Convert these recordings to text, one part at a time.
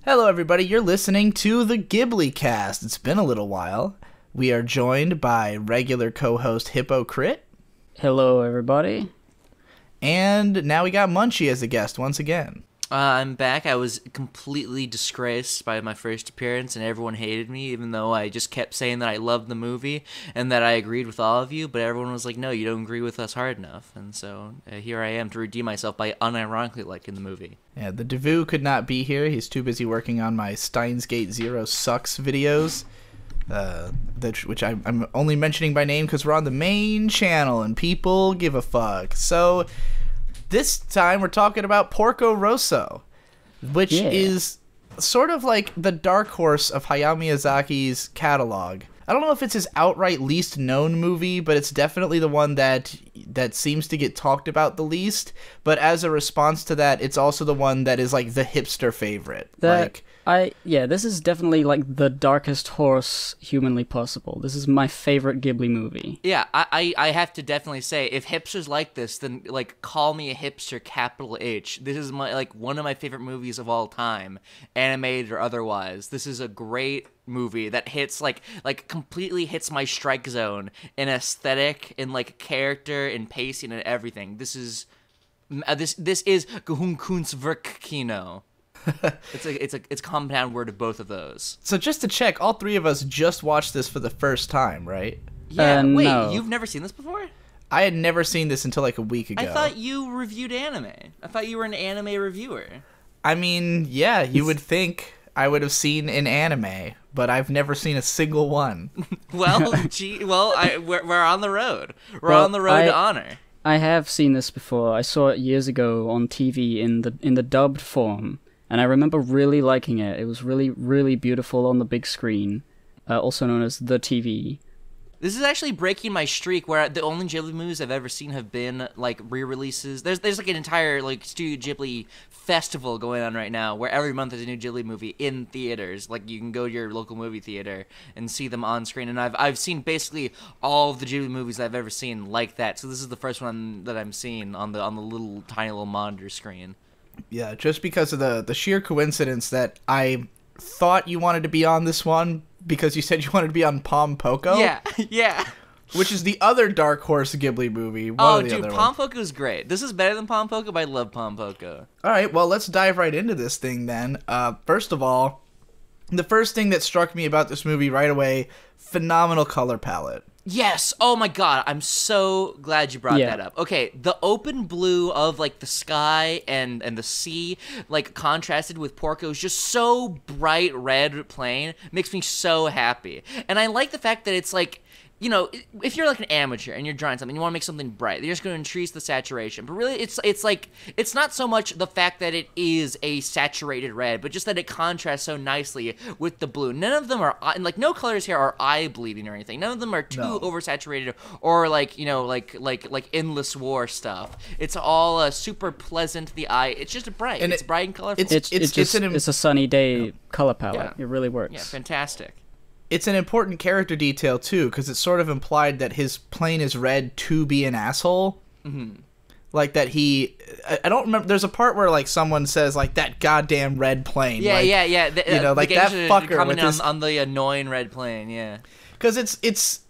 Hello, everybody. You're listening to the GhiBliCast. It's been a little while. We are joined by regular co-host Hippo Crit. Hello, everybody. And now we got Munchie as a guest once again. I'm back. I was completely disgraced by my first appearance, and everyone hated me, even though I just kept saying that I loved the movie and that I agreed with all of you, but everyone was like, no, you don't agree with us hard enough. And so here I am to redeem myself by unironically liking the movie. Yeah, the Devu could not be here. He's too busy working on my Steins Gate Zero Sucks videos, which I'm only mentioning by name because we're on the main channel and people give a fuck. So this time we're talking about Porco Rosso, which is sort of like the dark horse of Hayao Miyazaki's catalog. I don't know if it's his outright least known movie, but it's definitely the one that seems to get talked about the least. But as a response to that, it's also the one that is like the hipster favorite. This is definitely like the darkest horse humanly possible. This is my favorite Ghibli movie. Yeah, I have to definitely say, if hipsters like this, then like call me a hipster, capital H. This is one of my favorite movies of all time, animated or otherwise. This is a great movie that hits completely hits my strike zone in aesthetic, in like character, in pacing, and everything. This is Kunstwerk-Kino. It's a compound word of both of those. So just to check, all three of us just watched this for the first time, right? Yeah. Wait, no. You've never seen this before? I had never seen this until like a week ago. I thought you reviewed anime. I thought you were an anime reviewer. I mean, yeah, you would think I would have seen an anime, but I've never seen a single one. We're on the road. We're on the road to honor. I have seen this before. I saw it years ago on TV in the dubbed form, and I remember really liking it. It was really, really beautiful on the big screen, also known as the TV. This is actually breaking my streak where the only Ghibli movies I've ever seen have been like re-releases. There's like an entire like Studio Ghibli festival going on right now where every month there's a new Ghibli movie in theaters. Like you can go to your local movie theater and see them on screen. And I've seen basically all of the Ghibli movies I've ever seen like that. So this is the first one that I'm seeing on the little tiny little monitor screen. Yeah, just because of the sheer coincidence that I thought you wanted to be on this one because you said you wanted to be on Porco. Yeah. Which is the other dark horse Ghibli movie. Porco is great. This is better than Porco, but I love Porco. All right, well, let's dive right into this thing then. First of all, the first thing that struck me about this movie right away, phenomenal color palette. Yes! Oh my god, I'm so glad you brought that up. Okay, the open blue of, like, the sky and the sea, like, contrasted with Porco is just so bright red plain. Makes me so happy. And I like the fact that it's, like, you know, if you're like an amateur and you're drawing something, you want to make something bright, you're just going to increase the saturation. But really, it's not so much the fact that it is a saturated red, but just that it contrasts so nicely with the blue. None of them are, like, no colors here are eye bleeding or anything. None of them are too oversaturated or like, you know, like endless war stuff. It's all super pleasant to the eye. It's just bright. It's bright and colorful. It's a sunny day color palette. Yeah. It really works. Yeah, fantastic. It's an important character detail, too, because it's sort of implied that his plane is red to be an asshole. Mm-hmm. Like, that he... I don't remember... There's a part where, like, someone says, like, that goddamn red plane. Yeah, like, yeah. You know, like, that fucker coming with his... on the annoying red plane, yeah. Because it's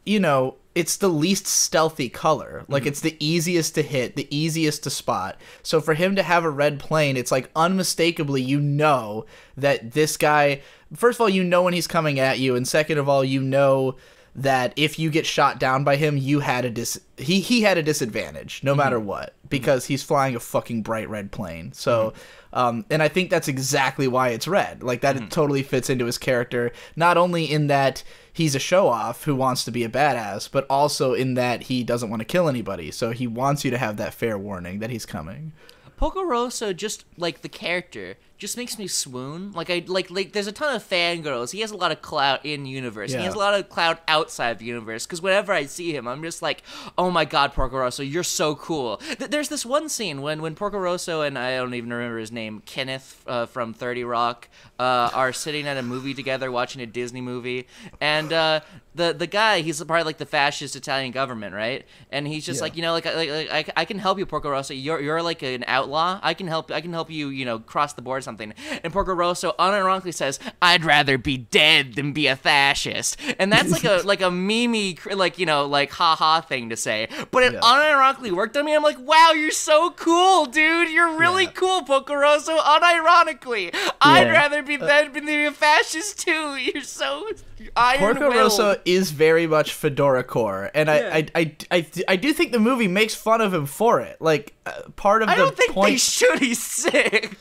you know... It's the least stealthy color. Like, it's the easiest to hit, the easiest to spot. So for him to have a red plane, it's like unmistakably you know that this guy... First of all, you know when he's coming at you, and second of all, you know that if you get shot down by him, he had a disadvantage, no matter what, because he's flying a fucking bright red plane. So... and I think that's exactly why it's red. Like, that it totally fits into his character, not only in that he's a show-off who wants to be a badass, but also in that he doesn't want to kill anybody, so he wants you to have that fair warning that he's coming. Porco Rosso, just like the character, just makes me swoon. Like there's a ton of fangirls. He has a lot of clout in universe. Yeah. He has a lot of clout outside of the universe. Because whenever I see him, I'm just like, oh my god, Porco Rosso, you're so cool. There's this one scene when Porco Rosso and I don't even remember his name, Kenneth from 30 Rock, are sitting at a movie together watching a Disney movie, and the guy, he's part of like the fascist Italian government, right? And he's just like, you know, like I can help you, Porco Rosso. You're like an outlaw. I can help you, you know, cross the borders. something. And Porco Rosso unironically says, "I'd rather be dead than be a fascist." And that's like a meme, like, you know, like haha thing to say. But it unironically worked on me. I'm like, wow, you're so cool, dude. You're really cool, Porco Rosso. Unironically, I'd rather be dead than be a fascist too. You're so iron-willed. Porco Rosso is very much Fedora core, and I do think the movie makes fun of him for it. Like, part of I the don't think point, they should. He's sick.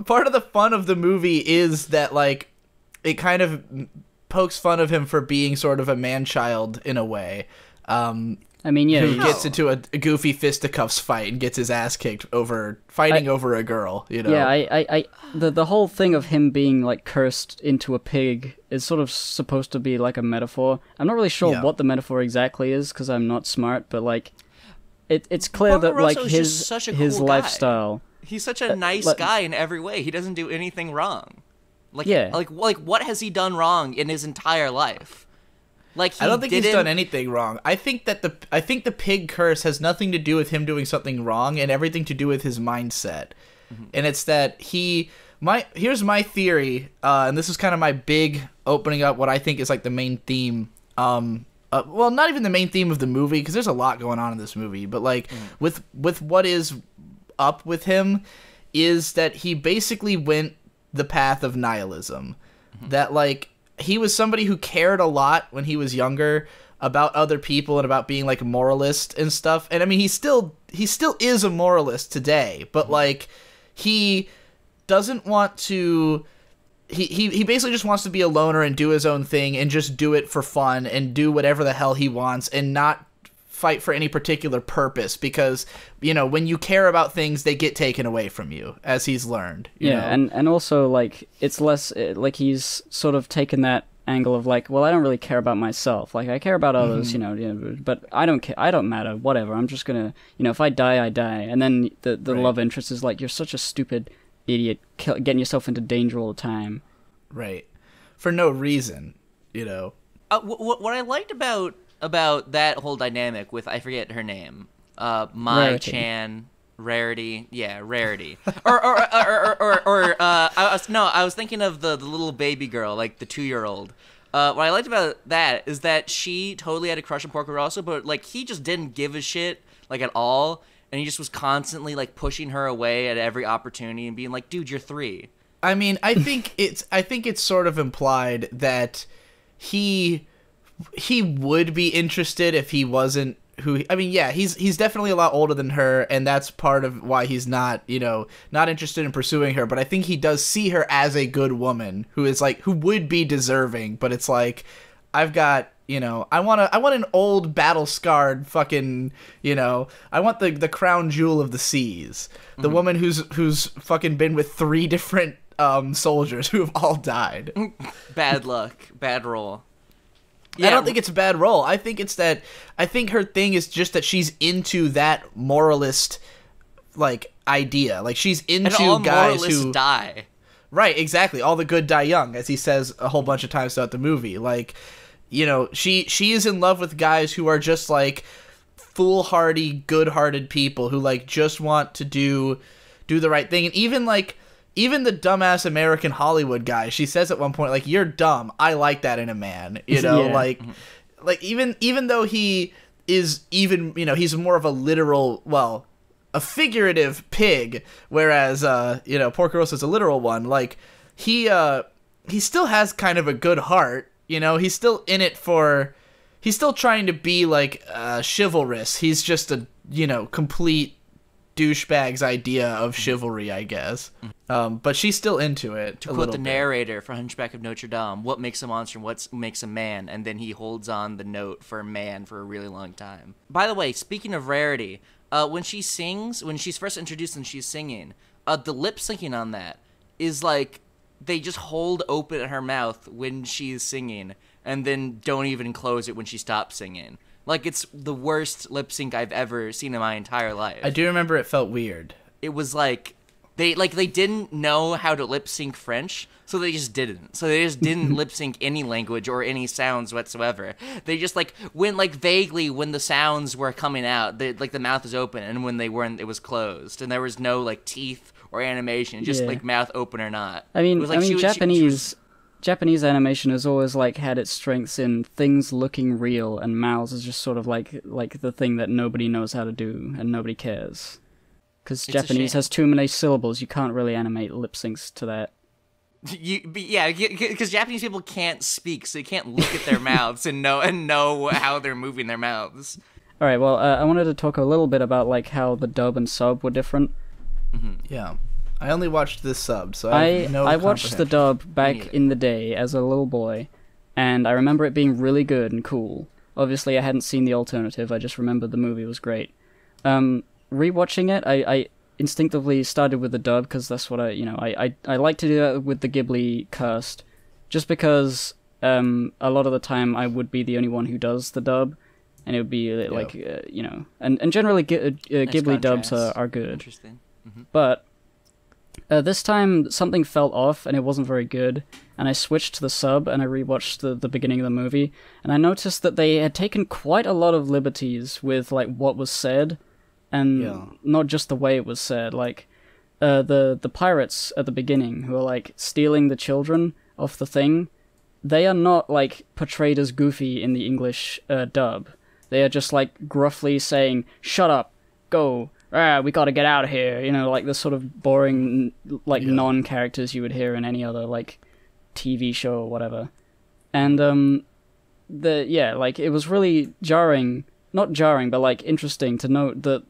part of the fun of the movie is that, like, it kind of pokes fun of him for being sort of a man-child in a way. I mean, yeah, who gets into a goofy fisticuffs fight and gets his ass kicked over fighting over a girl, you know? Yeah, the whole thing of him being, like, cursed into a pig is sort of supposed to be, like, a metaphor. I'm not really sure what the metaphor exactly is, because I'm not smart, but, like, it's clear Porco that, like, Rosso is just such a his cool lifestyle... He's such a nice guy in every way. He doesn't do anything wrong. Like, Yeah. like what has he done wrong in his entire life? Like, I don't think he's done anything wrong. I think the pig curse has nothing to do with him doing something wrong and everything to do with his mindset. And it's that here's my theory, and this is kind of my big opening up what I think is like the main theme. Well, not even the main theme of the movie, because there's a lot going on in this movie, but like with what is up with him is that he basically went the path of nihilism. That, like, he was somebody who cared a lot when he was younger about other people and about being, like, a moralist and stuff. And I mean, he still is a moralist today, but like, he doesn't want to. He basically just wants to be a loner and do his own thing and just do it for fun and do whatever the hell he wants and not fight for any particular purpose, because, you know, when you care about things, they get taken away from you, as he's learned. You know? and also, like, it's less like he's sort of taken that angle of, like, well, I don't really care about myself. Like, I care about others, you know, but I don't care. I don't matter. Whatever. I'm just gonna, you know, if I die, I die. And then the love interest is like, you're such a stupid idiot, getting yourself into danger all the time. Right. For no reason, you know. What I liked about that whole dynamic with, I forget her name, Mai-chan, Rarity, Rarity, I was thinking of the little baby girl, like the 2-year-old. What I liked about that is that she totally had a crush on Porco Rosso, but, like, he just didn't give a shit, like, at all, and he just was constantly, like, pushing her away at every opportunity and being like, dude, you're 3. I mean, I think it's sort of implied that he would be interested if he wasn't who. I mean, yeah, he's definitely a lot older than her, and that's part of why he's not, you know, not interested in pursuing her. But I think he does see her as a good woman who is, like, who would be deserving. But it's like, I've got, you know, I want an old battle scarred fucking, you know, I want the crown jewel of the seas, the woman who's fucking been with 3 different soldiers who have all died. Bad luck, bad roll. Yeah. I don't think it's a bad role. I think it's that, I think her thing is just that she's into that moralist, like, idea. Like, she's into and all guys moralists who die. Right, exactly. All the good die young, as he says a whole bunch of times throughout the movie. Like, you know, she is in love with guys who are just, like, foolhardy, good-hearted people who, like, just want to do the right thing. And even the dumbass American Hollywood guy, she says at one point, like, you're dumb. I like that in a man, you know, like even though he is even, you know, he's more of a literal, well, a figurative pig, whereas, you know, Porco Rosso is a literal one. Like, he still has kind of a good heart, you know, he's still in it for, he's still trying to be, like, chivalrous. He's just a, you know, complete douchebag's idea of chivalry, I guess. But she's still into it. To quote the narrator for Hunchback of Notre Dame, what makes a monster and what makes a man? And then he holds on the note for man for a really long time. By the way, speaking of Rarity, when she sings, when she's first introduced and she's singing, the lip syncing on that is like, they just hold open her mouth when she's singing and then don't even close it when she stops singing. Like, it's the worst lip sync I've ever seen in my entire life. I do remember it felt weird. It was like they didn't know how to lip sync French, so they just didn't. So they just didn't lip sync any language or any sounds whatsoever. They just, like, went, like, vaguely when the sounds were coming out. Like, the mouth was open, and when they weren't, it was closed. And there was no, like, teeth or animation, just like mouth open or not. I mean, It was like Japanese animation has always like had its strengths in things looking real, and mouths is just sort of like the thing that nobody knows how to do and nobody cares. Because Japanese has too many syllables, you can't really animate lip syncs to that. Because Japanese people can't speak, so you can't look at their mouths and know how they're moving their mouths. All right, well, I wanted to talk a little bit about like how the dub and sub were different. Yeah, I only watched this sub, so I watched the dub back in the day as a little boy, and I remember it being really good and cool. Obviously, I hadn't seen the alternative. I just remembered the movie was great. Rewatching it, I instinctively started with the dub because that's what I like to do that with the Ghibli cast, just because a lot of the time I would be the only one who does the dub. And it would be like, and generally Ghibli dubs are good. Interesting. Mm-hmm. But this time something felt off and it wasn't very good. And I switched to the sub and I rewatched the beginning of the movie. And I noticed that they had taken quite a lot of liberties with like what was said. And not just the way it was said. Like the pirates at the beginning who are like stealing the children off the thing. They are not like portrayed as goofy in the English dub. They are just, like, gruffly saying, shut up, go, we gotta get out of here, like the sort of boring, like, non-characters you would hear in any other, like, TV show or whatever. And, it was really jarring, not jarring, but, like, interesting to note that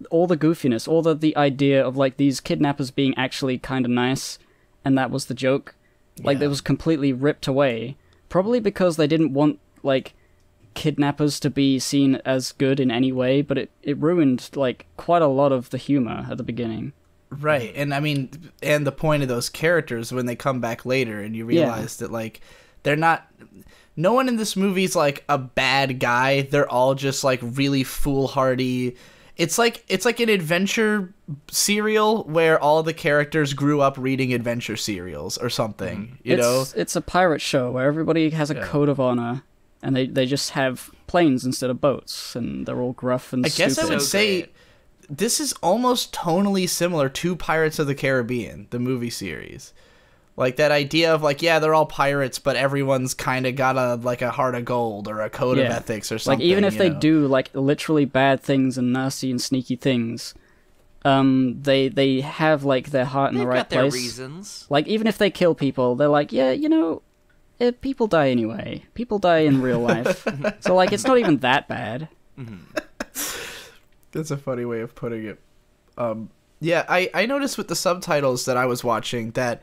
all the goofiness, all the idea of, like, these kidnappers being actually kind of nice, and that was the joke, like, it was completely ripped away, probably because they didn't want, like, kidnappers to be seen as good in any way, but it ruined like quite a lot of the humor at the beginning. Right, and I mean, and the point of those characters when they come back later and you realize that like they're not, no one in this movie is like a bad guy. They're all just like really foolhardy. It's like an adventure serial where all the characters grew up reading adventure serials or something. You know, it's a pirate show where everybody has a code of honor. And they just have planes instead of boats, and they're all gruff and stupid. I guess I would say this is almost tonally similar to Pirates of the Caribbean, the movie series. Like that idea of like, they're all pirates, but everyone's kind of got a heart of gold or a code of ethics or something. Like even if they do like literally bad things and nasty and sneaky things, they have like their heart in the right place. They've got their reasons. Like even if they kill people, they're like, people die anyway. People die in real life. So, like, it's not even that bad. That's a funny way of putting it. I noticed with the subtitles that I was watching that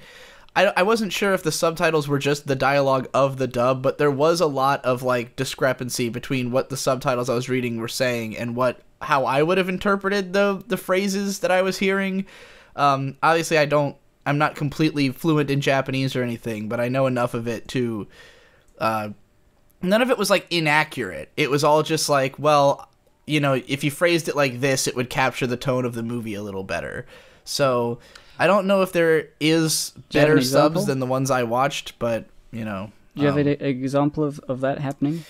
I wasn't sure if the subtitles were just the dialogue of the dub, but there was a lot of, like, discrepancy between what the subtitles I was reading were saying and how I would have interpreted the phrases that I was hearing. Obviously, I'm not completely fluent in Japanese or anything, but I know enough of it to... none of it was, like, inaccurate. It was all just like, well, if you phrased it like this, it would capture the tone of the movie a little better. So, I don't know if there is better subs than the ones I watched, but, Do you have an example of that happening?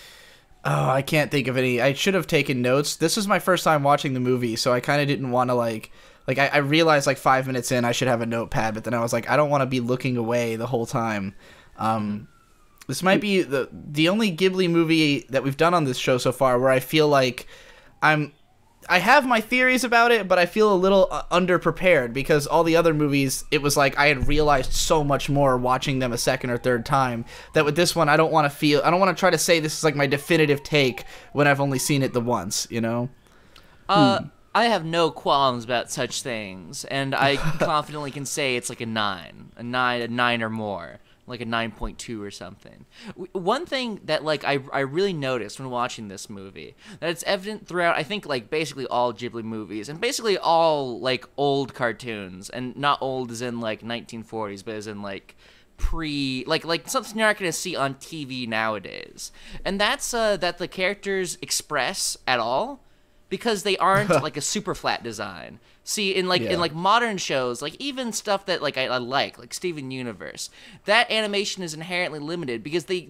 Oh, I can't think of any. I should have taken notes. This was my first time watching the movie, so I kind of didn't want to, Like, I realized, 5 minutes in, I should have a notepad, but then I was like, I don't want to be looking away the whole time. This might be the only Ghibli movie that we've done on this show so far where I feel like I have my theories about it, but I feel a little underprepared, because all the other movies, it was like I had realized so much more watching them a second or third time, that with this one, I don't want to try to say this is, like, my definitive take when I've only seen it the once, I have no qualms about such things, and I confidently can say it's like a 9 or more, like a 9.2 or something. One thing that like I really noticed when watching this movie, that it's evident throughout, I think, like basically all Ghibli movies and basically all like old cartoons, and not old as in like 1940s, but as in like like something you're not going to see on TV nowadays, and that's that the characters express at all because they aren't like a super flat design. See, in like modern shows, like even stuff that like I like Steven Universe, that animation is inherently limited because the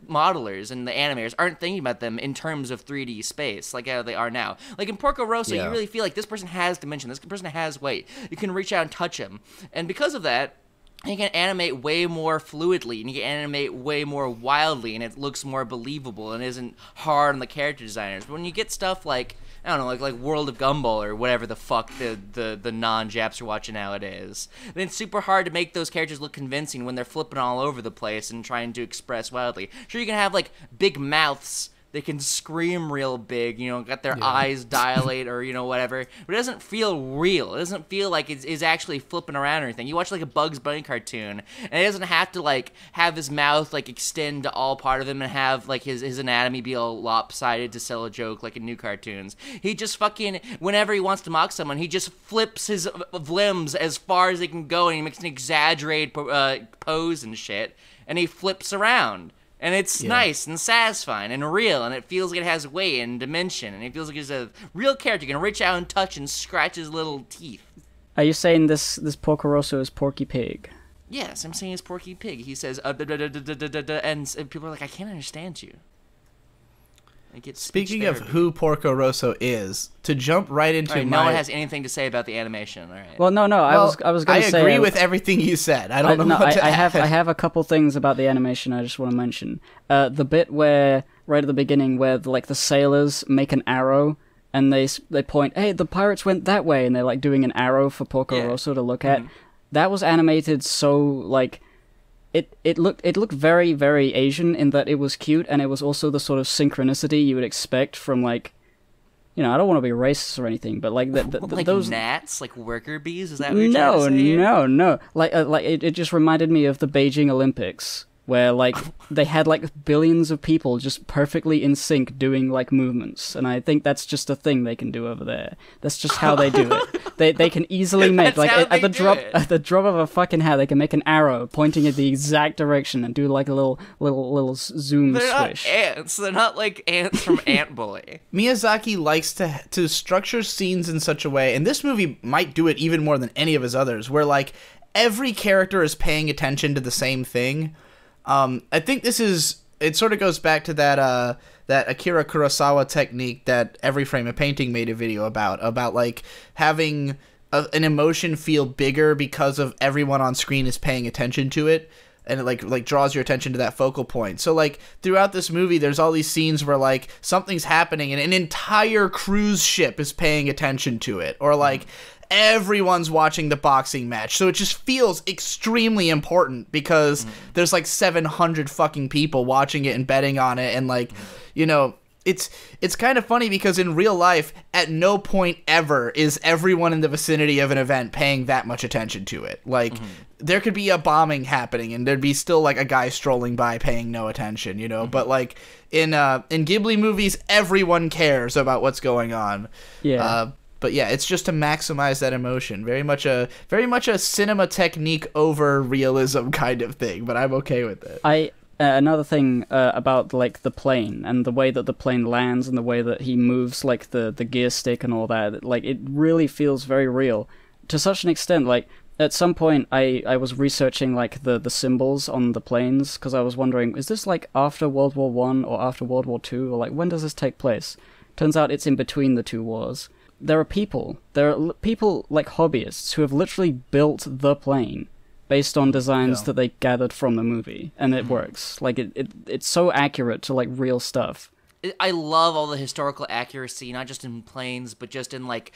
modelers and the animators aren't thinking about them in terms of 3D space like how they are now. Like in Porco Rosso, you really feel like this person has dimension, this person has weight. You can reach out and touch him, and because of that, you can animate way more fluidly, and you can animate way more wildly, and it looks more believable and isn't hard on the character designers. But when you get stuff like, I don't know, like World of Gumball or whatever the fuck the non-Japs are watching nowadays, then it's super hard to make those characters look convincing when they're flipping all over the place and trying to express wildly. Sure, you can have like big mouths. They can scream real big, you know, got their eyes dilate or, you know, whatever. But it doesn't feel real. It doesn't feel like it's actually flipping around or anything. You watch, like, a Bugs Bunny cartoon, and it doesn't have to, like, have his mouth, like, extend to all part of him and have, like, his anatomy be all lopsided to sell a joke like in new cartoons. He just fucking, whenever he wants to mock someone, he just flips his limbs as far as he can go, and he makes an exaggerated pose and shit, and he flips around. And it's nice and satisfying and real, and it feels like it has weight and dimension, and it feels like it's a real character. You can reach out and touch and scratch his little teeth. Are you saying this Porco Rosso is Porky Pig? Yes, I'm saying it's Porky Pig. He says, and people are like, I can't understand you. Speaking of who Porco Rosso is, to jump right into no one has anything to say about the animation. All right. Well, no, I was going to say. I agree with everything you said. I don't know what to add. I have a couple things about the animation I just want to mention. The bit where right at the beginning where the sailors make an arrow and they point, hey, the pirates went that way, and they're like doing an arrow for Porco Rosso to look at. That was animated so like. It looked very, very Asian in that it was cute, and it was also the sort of synchronicity you would expect from, like, you know, I don't want to be racist or anything, but like like those gnats, like worker bees. Is that what you're trying to say? No. Like it just reminded me of the Beijing Olympics, where like they had like billions of people just perfectly in sync doing like movements, and I think that's just a thing they can do over there. That's just how they do it. They can easily make like at the drop of a fucking hat, they can make an arrow pointing in the exact direction and do like a little zoom They're swish. Not ants. They're not like ants from Ant Bully. Miyazaki likes to structure scenes in such a way, and this movie might do it even more than any of his others, where like every character is paying attention to the same thing. I think it sort of goes back to that Akira Kurosawa technique that Every Frame a Painting made a video about like having an emotion feel bigger because of everyone on screen is paying attention to it, and it like draws your attention to that focal point. So like throughout this movie, there's all these scenes where like something's happening and an entire cruise ship is paying attention to it, or like everyone's watching the boxing match, so it just feels extremely important because there's like 700 fucking people watching it and betting on it, and like, you know, it's kind of funny because in real life, at no point ever is everyone in the vicinity of an event paying that much attention to it. Like, there could be a bombing happening and there'd be still like a guy strolling by paying no attention, you know. But like in Ghibli movies, everyone cares about what's going on. But yeah, it's just to maximize that emotion. Very much a cinema technique over realism kind of thing, but I'm okay with it. Another thing about like the plane and the way that the plane lands and the way that he moves like the gear stick and all that, like it really feels very real to such an extent. Like at some point I was researching like the symbols on the planes because I was wondering, is this like after World War I or after World War II, or like when does this take place? Turns out it's in between the two wars. There are people like hobbyists who have literally built the plane based on designs that they gathered from the movie, and it works. Like it's so accurate to like real stuff. I love all the historical accuracy, not just in planes, but just in like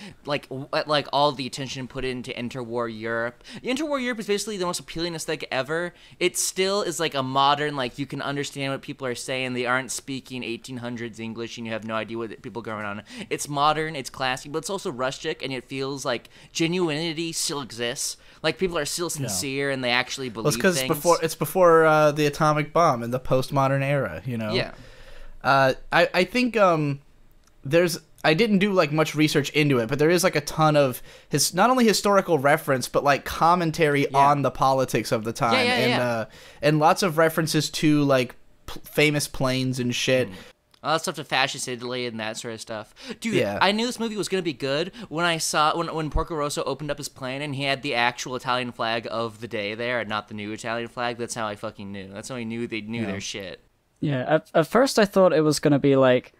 all the attention put into interwar Europe. Interwar Europe is basically the most appealing aesthetic ever. It still is like a modern, like you can understand what people are saying. They aren't speaking 1800s English, and you have no idea what people are going on. It's modern, it's classy, but it's also rustic, and it feels like genuinity still exists. Like people are still sincere, and they actually believe things. It's before the atomic bomb in the postmodern era, you know. Yeah. I think I didn't do like much research into it, but there is like a ton of not only historical reference but like commentary on the politics of the time, and lots of references to like famous planes and shit. All that stuff to fascist Italy and that sort of stuff. Dude, Yeah. I knew this movie was going to be good when I saw when Porco Rosso opened up his plane and he had the actual Italian flag of the day there and not the new Italian flag. That's how I fucking knew. That's how I knew they knew their shit. Yeah, at first I thought it was gonna be like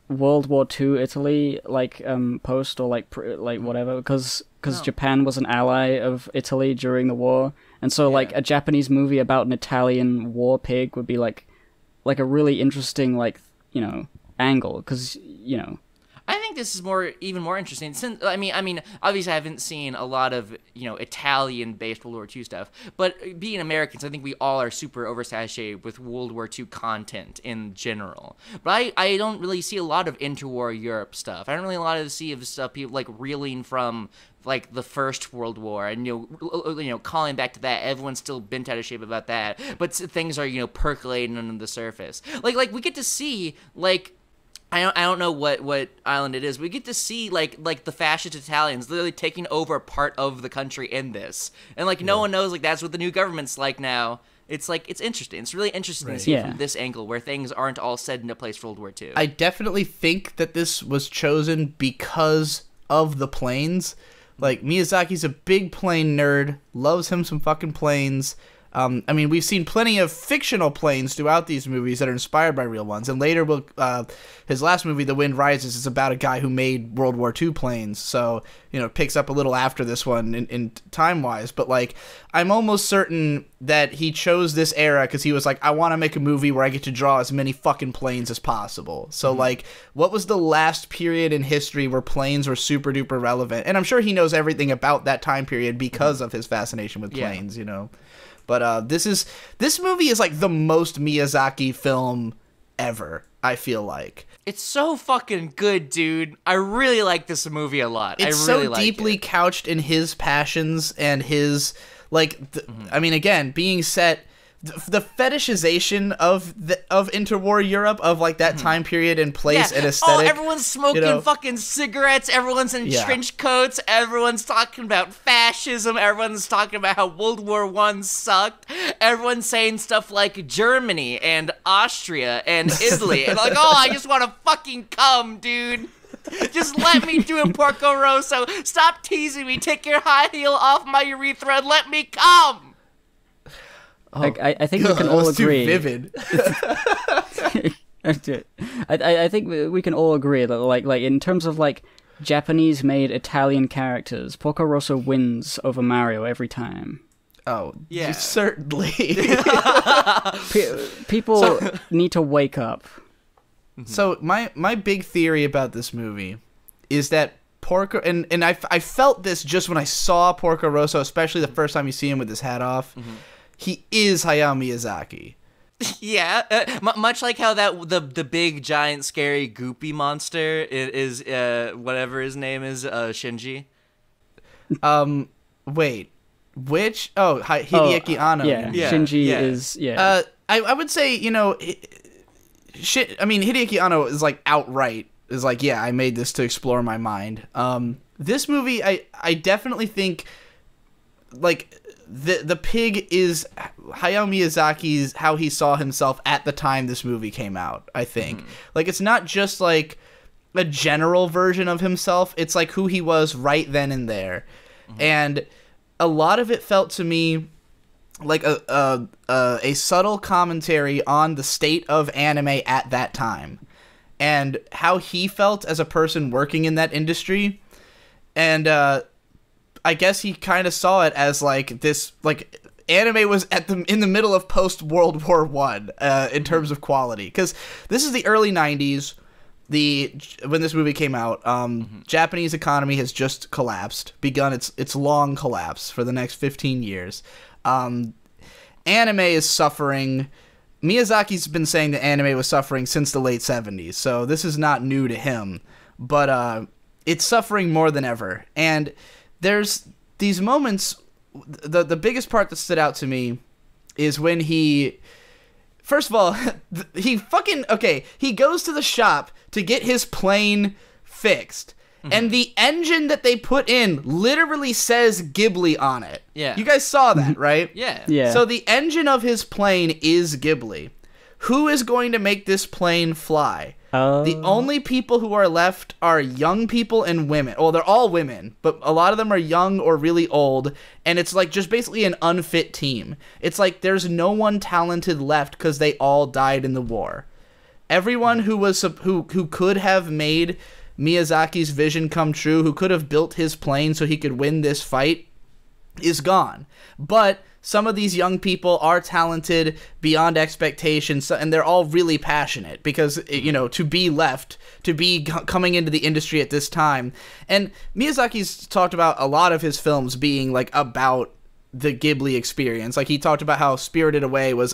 World War II Italy, like post or like whatever, because Japan was an ally of Italy during the war, and so like a Japanese movie about an Italian war pig would be like a really interesting angle, because I think this is even more interesting. Since I mean, obviously I haven't seen a lot of Italian-based World War II stuff, but being Americans, I think we all are super oversaturated with World War II content in general. But I don't really see a lot of interwar Europe stuff. I don't really a lot of see of stuff people like reeling from like the First World War and calling back to that. Everyone's still bent out of shape about that, but things are percolating under the surface. Like we get to see like. I don't know what island it is. We get to see like the fascist Italians literally taking over part of the country in this, and no one knows that's what the new government's like now. It's it's interesting. It's really interesting to see from this angle where things aren't all set into place for World War II. I definitely think that this was chosen because of the planes. Like Miyazaki's a big plane nerd, loves him some fucking planes. I mean, we've seen plenty of fictional planes throughout these movies that are inspired by real ones. And later, his last movie, The Wind Rises, is about a guy who made World War II planes. So, it picks up a little after this one in time-wise. But, I'm almost certain that he chose this era because he was like, I want to make a movie where I get to draw as many fucking planes as possible. So, what was the last period in history where planes were super-duper relevant? And I'm sure he knows everything about that time period because of his fascination with planes, But this movie is the most Miyazaki film ever, I feel like. It's so fucking good, dude. I really like this movie a lot. It's I really so deeply couched in his passions and his I mean, again, being set the fetishization of interwar Europe of that time period and place and aesthetic. Oh, everyone's smoking fucking cigarettes. Everyone's in trench coats. Everyone's talking about fascism. Everyone's talking about how World War I sucked. Everyone's saying stuff like Germany and Austria and Italy. And I just want to fucking come, dude. Just let me do it, Porco Rosso. Stop teasing me. Take your high heel off my urethra and let me come. Oh, I think we can all agree. Too vivid. I think we can all agree that in terms of Japanese-made Italian characters, Porco Rosso wins over Mario every time. Oh, yeah, certainly. People need to wake up. So my big theory about this movie is that Porco, and I felt this just when I saw Porco Rosso, especially the first time you see him with his hat off. He is Hayao Miyazaki. Yeah, much like how the big giant scary goopy monster is whatever his name is, Shinji. Wait, which? Oh, Hideaki Anno. Yeah, Shinji is I would say Hideaki Anno is outright is yeah, I made this to explore my mind. This movie, I definitely think the pig is Hayao Miyazaki's how he saw himself at the time this movie came out, I think. It's not just a general version of himself, it's who he was right then and there. And a lot of it felt to me like a subtle commentary on the state of anime at that time and how he felt as a person working in that industry. And I guess he kind of saw it as this anime was in the middle of post World War I in terms of quality, because this is the early 90s. When this movie came out, Japanese economy has just begun its long collapse for the next 15 years. Anime is suffering. Miyazaki's been saying that anime was suffering since the late 70s, so this is not new to him, but it's suffering more than ever. And there's these moments, the biggest part that stood out to me is when first of all, he goes to the shop to get his plane fixed, and the engine that they put in literally says Ghibli on it. Yeah. You guys saw that, right? Yeah. Yeah. So the engine of his plane is Ghibli. who is going to make this plane fly? Oh. The only people who are left are young people and women. Well, they're all women, but a lot of them are young or really old, and it's like just basically an unfit team. It's like there's no one talented left because they all died in the war. Everyone who could have made Miyazaki's vision come true, who could have built his plane so he could win this fight, is gone. But some of these young people are talented beyond expectations, and they're all really passionate because, you know, to be left, to be coming into the industry at this time. And Miyazaki's talked about a lot of his films being, like, about the Ghibli experience. Like, he talked about how Spirited Away was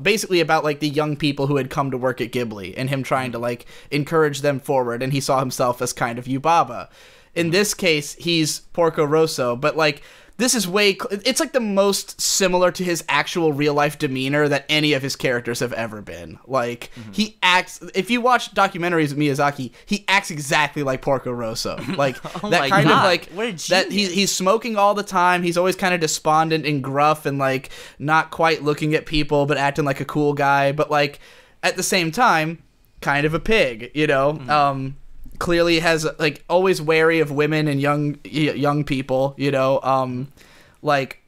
basically about, like, the young people who had come to work at Ghibli and him trying to, like, encourage them forward, and he saw himself as kind of Yubaba. In this case, he's Porco Rosso, but, like, this is it's like the most similar to his actual real life demeanor that any of his characters have ever been. Like, he acts, if you watch documentaries of Miyazaki, he acts exactly like Porco Rosso. Like, that kind of like, that he's smoking all the time. He's always kind of despondent and gruff and like not quite looking at people, but acting like a cool guy. But like, at the same time, kind of a pig, you know? Clearly has, like, always wary of women and young people, you know, like,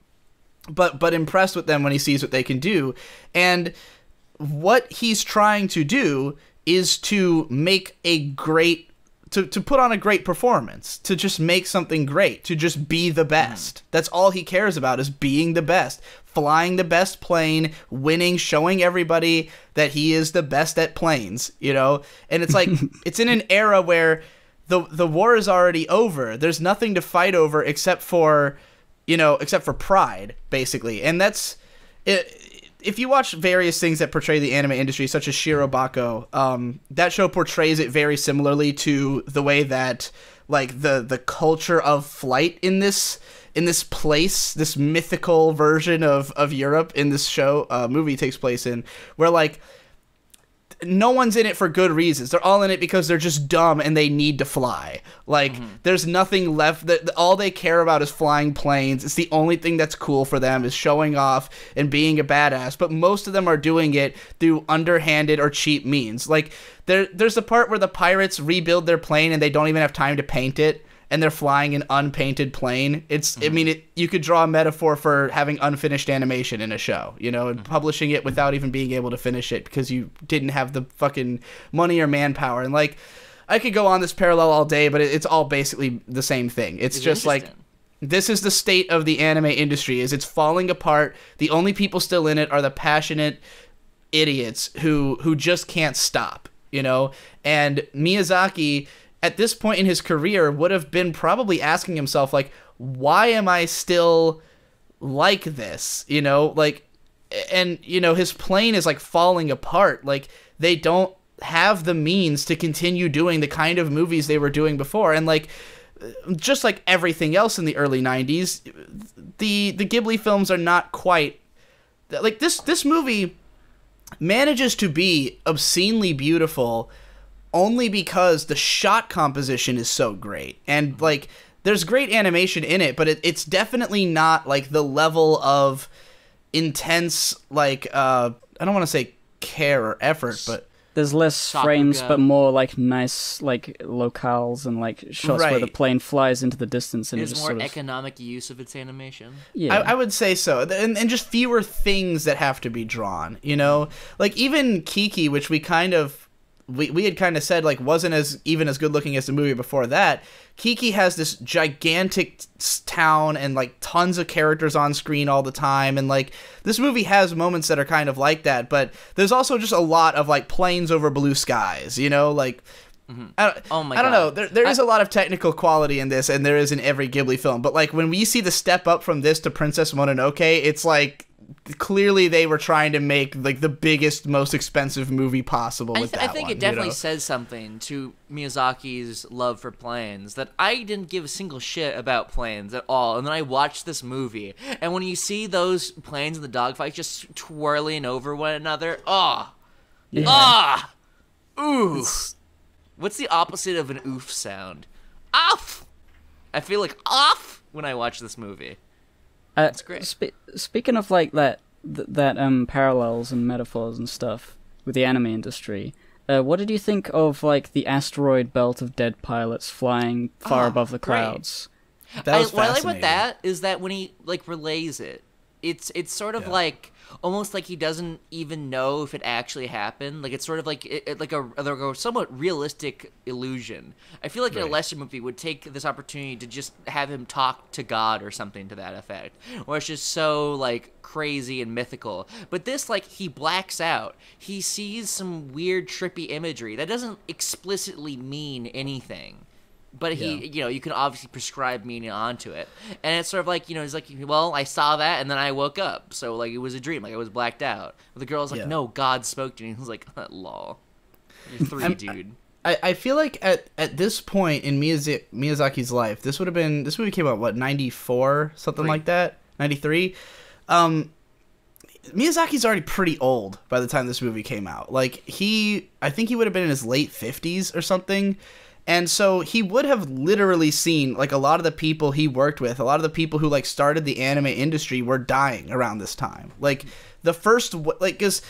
but impressed with them when he sees what they can do. And what he's trying to do is to make a great, to put on a great performance, to just make something great, to just be the best. That's all he cares about, is being the best, flying the best plane, winning, showing everybody that he is the best at planes, you know? And it's like, it's in an era where the war is already over. There's nothing to fight over except for pride, basically. And that's it. If you watch various things that portray the anime industry, such as Shirobako, that show portrays it very similarly to the way that, like, the culture of flight in this place, this mythical version of Europe in this movie takes place in, where, like, no one's in it for good reasons. They're all in it because they're just dumb and they need to fly. Like, there's nothing left. All they care about is flying planes. It's the only thing that's cool for them, is showing off and being a badass. But most of them are doing it through underhanded or cheap means. Like, there's a part where the pirates rebuild their plane and they don't even have time to paint it, and they're flying an unpainted plane. I mean, you could draw a metaphor for having unfinished animation in a show, you know, and publishing it without even being able to finish it because you didn't have the fucking money or manpower. And, like, I could go on this parallel all day, but it's all basically the same thing. It's just like, this is the state of the anime industry, is it's falling apart. The only people still in it are the passionate idiots who just can't stop, you know? And Miyazaki, at this point in his career, would have been probably asking himself, like, why am I still like this? You know, like, and, you know, his plane is, like, falling apart. Like, they don't have the means to continue doing the kind of movies they were doing before. And, like, just like everything else in the early 90s, the Ghibli films are not quite, like, this movie manages to be obscenely beautiful only because the shot composition is so great. And, like, there's great animation in it, but it's definitely not, like, the level of intense, like, I don't want to say care or effort, but there's less frames, but more, like, nice, like, locales and, like, shots where the plane flies into the distance. And there's just more sort of economic use of its animation. Yeah, I would say so. And just fewer things that have to be drawn, you know? Like, even Kiki, which we kind of, we had kind of said, like, wasn't as good looking as the movie before that. Kiki has this gigantic town and, like, tons of characters on screen all the time, and, like, this movie has moments that are kind of like that, but there's also just a lot of, like, planes over blue skies, you know, like, I don't know, there is a lot of technical quality in this, and there is in every Ghibli film, but, like, when we see the step up from this to Princess Mononoke, it's like, clearly they were trying to make, like, the biggest, most expensive movie possible with that one. I think it definitely says something to Miyazaki's love for planes, that I didn't give a single shit about planes at all, and then I watched this movie, and when you see those planes in the dogfight just twirling over one another, ooh. What's the opposite of an oof sound? Off! I feel like off when I watch this movie. That's great. Speaking of, like, that parallels and metaphors and stuff, with the anime industry. What did you think of like the asteroid belt of dead pilots flying far above the clouds? That was what I like about fascinating. that is that when he like relays it, it's sort of like almost like he doesn't even know if it actually happened. Like it's sort of like like a somewhat realistic illusion. I feel like a lesser movie would take this opportunity to just have him talk to God or something to that effect, where it's just so like crazy and mythical. But this, like, he blacks out. He sees some weird trippy imagery that doesn't explicitly mean anything. But he, you know, you can obviously prescribe meaning onto it. And it's sort of like, you know, he's like, well, I saw that and then I woke up. So, like, it was a dream. Like, I was blacked out. But the girl's like, no, God spoke to me. He was like, lol. You're 3, dude. I feel like at this point in Miyazaki's life, this movie came out, what, 94? Something like that? 93? Miyazaki's already pretty old by the time this movie came out. Like, I think he would have been in his late 50s or something. And so he would have literally seen, like, a lot of the people he worked with, a lot of the people who, like, started the anime industry were dying around this time. Like, the first, like, because,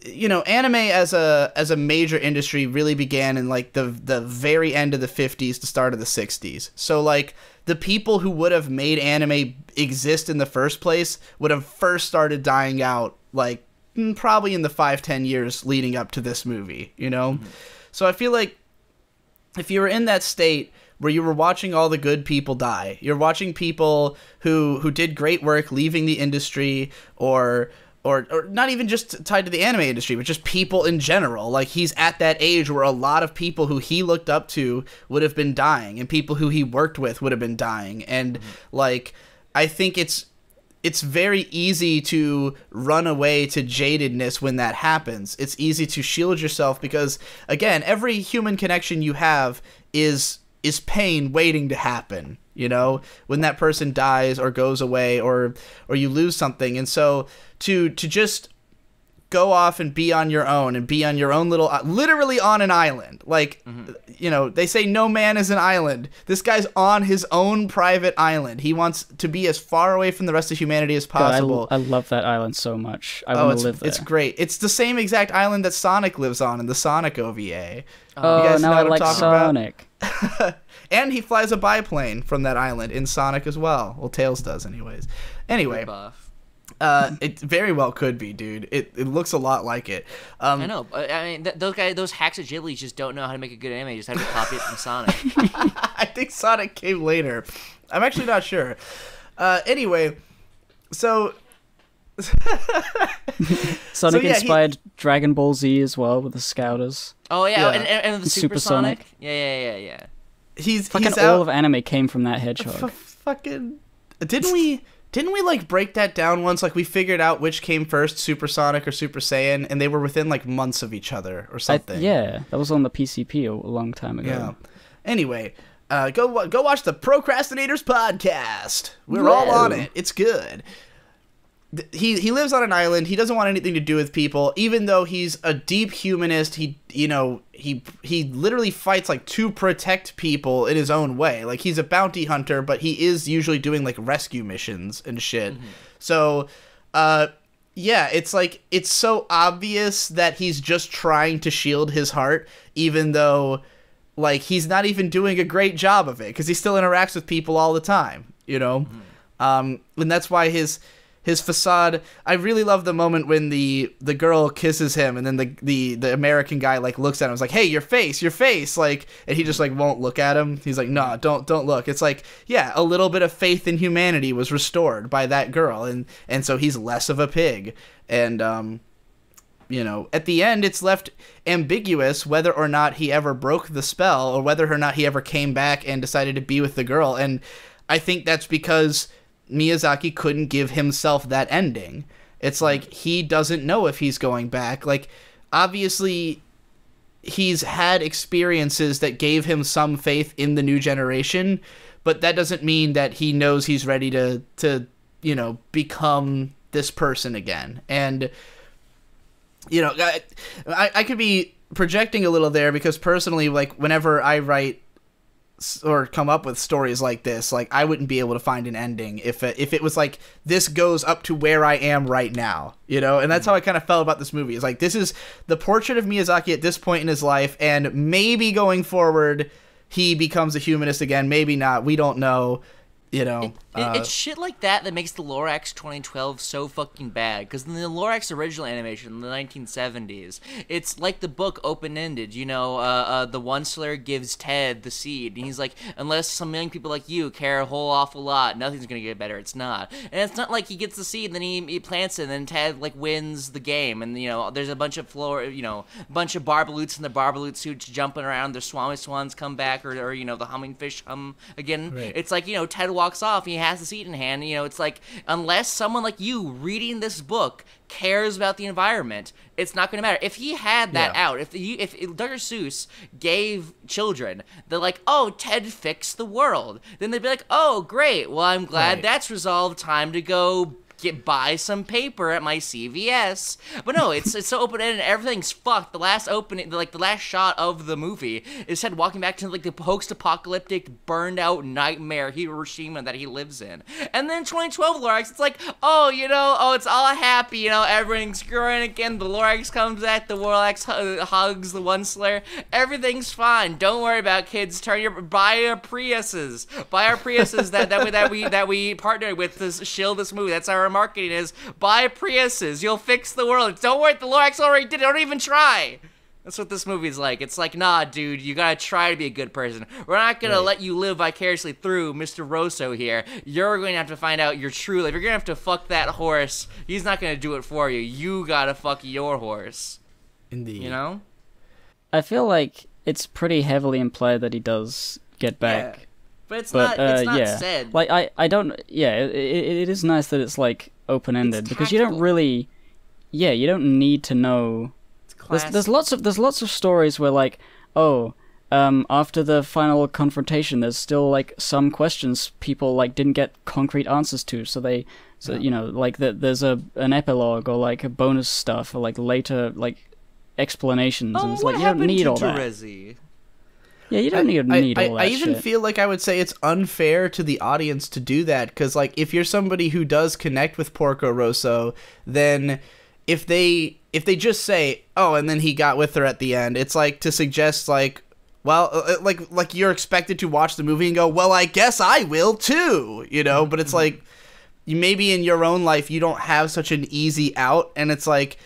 you know, anime as a major industry really began in, like, the very end of the 50s to start of the 60s. So, like, the people who would have made anime exist in the first place would have first started dying out, like, probably in the 5-10 years leading up to this movie, you know? Mm-hmm. So I feel like if you were in that state where you were watching all the good people die, you're watching people who did great work leaving the industry, or not even just tied to the anime industry, but just people in general. Like, he's at that age where a lot of people who he looked up to would have been dying, and people who he worked with would have been dying. And, like, I think it's very easy to run away to jadedness when that happens. It's easy to shield yourself because, again, every human connection you have is pain waiting to happen, you know, when that person dies or goes away or you lose something. And so to just go off and be on your own and be on your own little, literally on an island. Like, you know, they say no man is an island. This guy's on his own private island. He wants to be as far away from the rest of humanity as possible. God, I love that island so much. I want to live there. It's great. It's the same exact island that Sonic lives on in the Sonic OVA. Oh, you guys now know I what like I'm talking Sonic. About? And he flies a biplane from that island in Sonic as well. Well, Tails does anyways. Anyway. It very well could be, dude. It looks a lot like it. I know. I mean, those hacks at Ghibli just don't know how to make a good anime. Just have to copy it from Sonic. I think Sonic came later. I'm actually not sure. Anyway, so Sonic inspired Dragon Ball Z as well with the Scouters. Oh yeah, and the Super Sonic. Yeah. He's all out. of anime came from that hedgehog. Fucking didn't we like break that down once? Like, we figured out which came first, Super Sonic or Super Saiyan, and they were within like months of each other or something. Yeah, that was on the PCP a long time ago. Yeah. Anyway, go watch the Procrastinators podcast. We're all on it. It's good. He lives on an island. He doesn't want anything to do with people, even though he's a deep humanist. He literally fights like to protect people in his own way. Like, he's a bounty hunter, but he is usually doing like rescue missions and shit. Mm-hmm. So, yeah, it's like, it's so obvious that he's just trying to shield his heart, even though, like, he's not even doing a great job of it, because he still interacts with people all the time, you know? Mm-hmm. And that's why his facade. I really love the moment when the girl kisses him, and then the American guy like looks at him and is like, hey, your face, like, and he just like won't look at him. He's like, no, don't look. It's like, yeah, a little bit of faith in humanity was restored by that girl, and so he's less of a pig. And you know, at the end it's left ambiguous whether or not he ever broke the spell, or whether or not he ever came back and decided to be with the girl. And I think that's because Miyazaki couldn't give himself that ending. It's like, he doesn't know if he's going back. Like, obviously he's had experiences that gave him some faith in the new generation, but that doesn't mean that he knows he's ready to you know, become this person again. And, you know, I could be projecting a little there, because personally, like, whenever I write or come up with stories like this, like I wouldn't be able to find an ending if it was like this goes up to where I am right now, you know. And that's how I kind of felt about this movie. It's like this is the portrait of Miyazaki at this point in his life, and maybe going forward he becomes a humanist again, maybe not, we don't know. You know, it's shit like that makes the Lorax 2012 so fucking bad. Because in the Lorax original animation in the 1970s, it's like the book open-ended. You know, the Onceler gives Ted the seed, and he's like, unless some young people like you care a whole awful lot, nothing's gonna get better. It's not. And it's not like he gets the seed, and then he plants it, and then Ted like wins the game. And you know, there's a bunch of bunch of Barbaloots in the Barbaloot suits jumping around. The Swami Swans come back, or you know, the humming fish hum again. Right. It's like, you know, Ted walks off, he has the seed in hand, you know, it's like, unless someone like you reading this book cares about the environment, it's not going to matter. If he had that out, if Dr. Seuss gave children, they're like, oh, Ted fixed the world, then they'd be like, oh, great, well, I'm glad that's resolved, time to go buy some paper at my CVS. But no, it's so open-ended, everything's fucked. The last opening, like the last shot of the movie is Ted walking back to like the post-apocalyptic, burned-out nightmare Hiroshima that he lives in. And then 2012 Lorax, it's like, oh, you know, oh, it's all happy, you know, everything's growing again, the Lorax comes back, the Lorax hugs the Onceler, everything's fine, don't worry about kids, buy our Priuses that we partnered with to shield this movie, that's our marketing is, buy Priuses, you'll fix the world. Don't worry, the Lorax already did it, don't even try. That's what this movie's like. It's like, nah, dude, you gotta try to be a good person. We're not gonna let you live vicariously through Mr. Rosso here. You're going to have to find out your true life. You're gonna have to fuck that horse. He's not gonna do it for you. You gotta fuck your horse. Indeed. You know? I feel like it's pretty heavily implied that he does get back. Yeah. But it's not said. Like, I don't, it is nice that it's, like, open-ended, because you don't really, you don't need to know. There's lots of stories where, like, after the final confrontation, there's still, like, some questions people, like, didn't get concrete answers to, you know, like, there's an epilogue, or, like, a bonus stuff, or, like, later, like, explanations, and it's like, you don't need all that. Terezi? Yeah, you don't need all that I even feel like I would say it's unfair to the audience to do that, because, like, if you're somebody who does connect with Porco Rosso, then if they just say, oh, and then he got with her at the end, it's like to suggest, like, well, like you're expected to watch the movie and go, well, I guess I will too, you know? But it's like, maybe in your own life you don't have such an easy out, and it's like,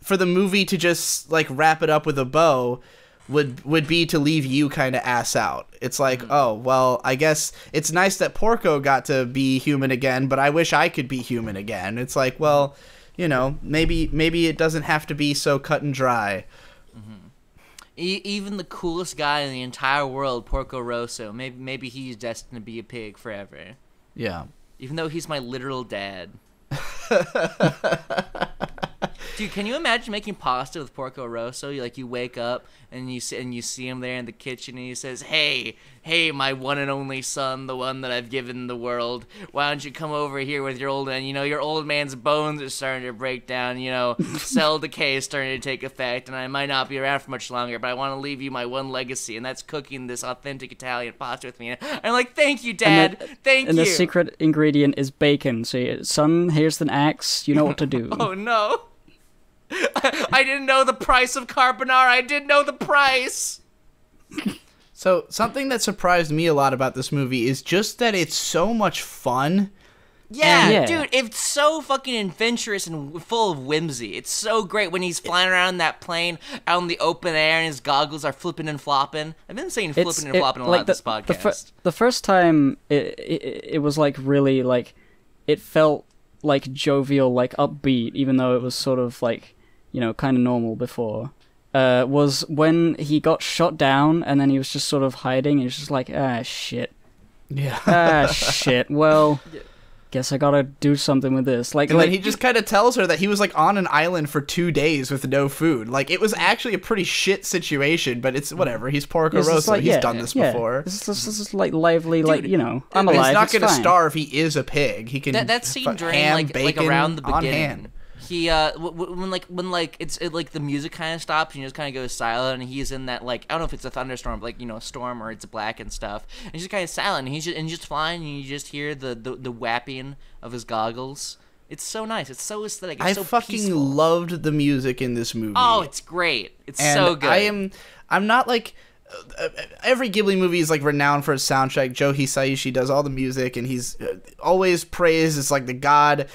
for the movie to just, like, wrap it up with a bow would be to leave you kind of ass out. It's like, oh, well, I guess it's nice that Porco got to be human again, but I wish I could be human again. It's like, well, you know, maybe it doesn't have to be so cut and dry. Even the coolest guy in the entire world, Porco Rosso, maybe he's destined to be a pig forever. Yeah. Even though he's my literal dad. Dude, can you imagine making pasta with Porco Rosso? You wake up and you see him there in the kitchen, and he says, "Hey, my one and only son, the one that I've given the world. Why don't you come over here with your old man? You know, your old man's bones are starting to break down. You know, cell decay is starting to take effect, and I might not be around for much longer. But I want to leave you my one legacy, and that's cooking this authentic Italian pasta with me." And I'm like, "Thank you, Dad. Thank you." And the secret ingredient is bacon. So, son, here's an axe. You know what to do. Oh no. I didn't know the price of carbonara. I didn't know the price. So, something that surprised me a lot about this movie is just that it's so much fun. Yeah, dude, it's so fucking adventurous and full of whimsy. It's so great when he's flying around that plane out in the open air and his goggles are flipping and flopping. I've been saying flipping and flopping a lot this podcast. The first time, it was, like, really, like, it felt, like, jovial, like, upbeat, even though it was sort of, like, you know, kind of normal before, was when he got shot down and then he was just sort of hiding and he was just like, shit. Yeah. Shit. Well, guess I gotta do something with this. Like, and then he just kind of tells her that he was, like, on an island for 2 days with no food. Like, it was actually a pretty shit situation, but it's whatever. He's Porco Rosso. Like, he's done this before. This is like lively, dude, like, you know, I'm alive. He's not going to starve. He is a pig. He can that scene during, like around the beginning. He when like the music kind of stops and he just kind of goes silent, and he's in that, like, I don't know if it's a thunderstorm, but, like, you know, a storm, or it's black and stuff, and he's just kind of silent, and he's just flying, and you just hear the whapping of his goggles. It's so nice. It's so aesthetic. It's so fucking peaceful. loved the music in this movie. Oh, it's great. It's and so good. I'm not like every Ghibli movie is like renowned for its soundtrack. Joe Hisaishi does all the music, and he's always praised as like the god.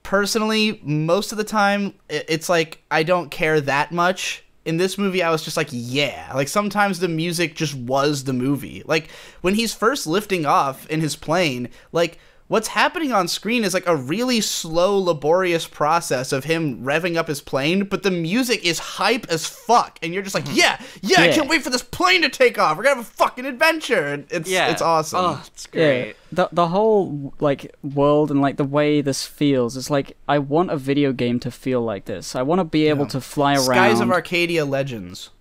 Personally, most of the time, it's like I don't care that much. In this movie, I was just like, yeah. Like, sometimes the music just was the movie. Like, when he's first lifting off in his plane, like, what's happening on screen is like a really slow, laborious process of him revving up his plane, but the music is hype as fuck, and you're just like, yeah, I can't wait for this plane to take off. We're gonna have a fucking adventure. It's awesome. Oh, it's great. Yeah. The whole, like, world and, like, the way this feels, it's like, I want a video game to feel like this. I want to be able to fly around. Skies of Arcadia Legends.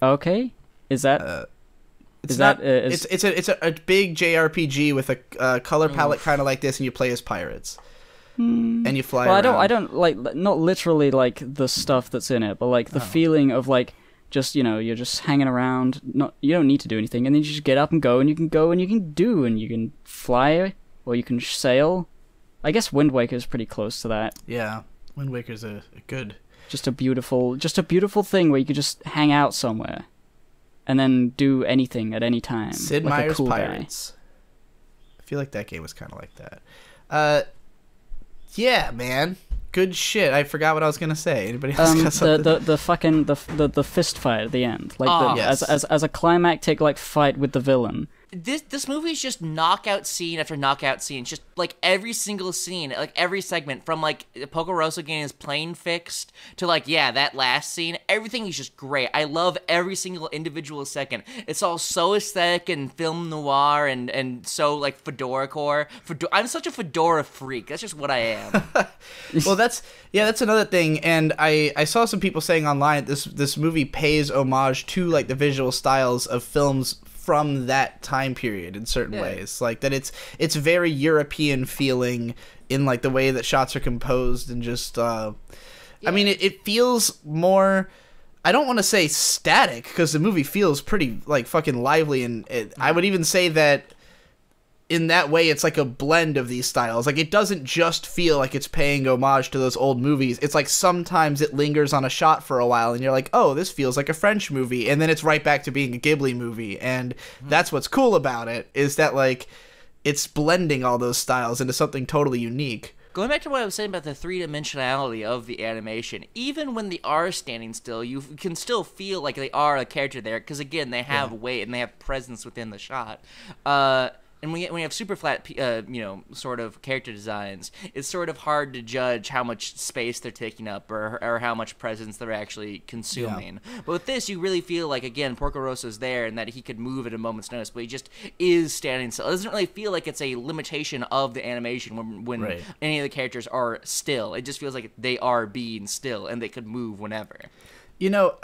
Okay. Is that... It's a big JRPG with a color palette kind of like this, and you play as pirates, and you fly around. I don't like, not literally like the stuff that's in it, but like the feeling of like just, you know, you're just hanging around. You don't need to do anything, and then you just get up and go, and you can and you can fly, or you can sail. I guess Wind Waker is pretty close to that. Yeah, Wind Waker's a good, just a beautiful thing where you could just hang out somewhere. And then do anything at any time. Sid like Meier's a cool Pirates. Guy. I feel like that game was kind of like that. Yeah, man. Good shit. I forgot what I was gonna say. Anybody else got something? the fist fight at the end, like as a climactic like fight with the villain. This movie is just knockout scene after knockout scene. Just like every single scene, like every segment, from like Porco Rosso getting his plane fixed to like that last scene. Everything is just great. I love every single individual second. It's all so aesthetic and film noir and so like fedora core. I'm such a fedora freak. That's just what I am. Well, that's another thing. And I saw some people saying online that this movie pays homage to like the visual styles of films from that time period in certain ways, like that it's very European feeling in like the way that shots are composed, and just I mean it feels more, I don't want to say static, because the movie feels pretty like fucking lively, and I would even say that in that way it's like a blend of these styles. Like, it doesn't just feel like it's paying homage to those old movies. It's like sometimes it lingers on a shot for a while, and you're like, oh, this feels like a French movie, and then it's right back to being a Ghibli movie. And that's what's cool about it, is that like it's blending all those styles into something totally unique. Going back to what I was saying about the three-dimensionality of the animation, even when they are standing still, you can still feel like they are a character there, because again, they have weight and they have presence within the shot. And when you have super flat, sort of character designs, it's sort of hard to judge how much space they're taking up, or how much presence they're actually consuming. Yeah. But with this, you really feel like, again, Porco Rosso's there, and that he could move at a moment's notice, but he just is standing still. It doesn't really feel like it's a limitation of the animation when any of the characters are still. It just feels like they are being still, and they could move whenever. You know,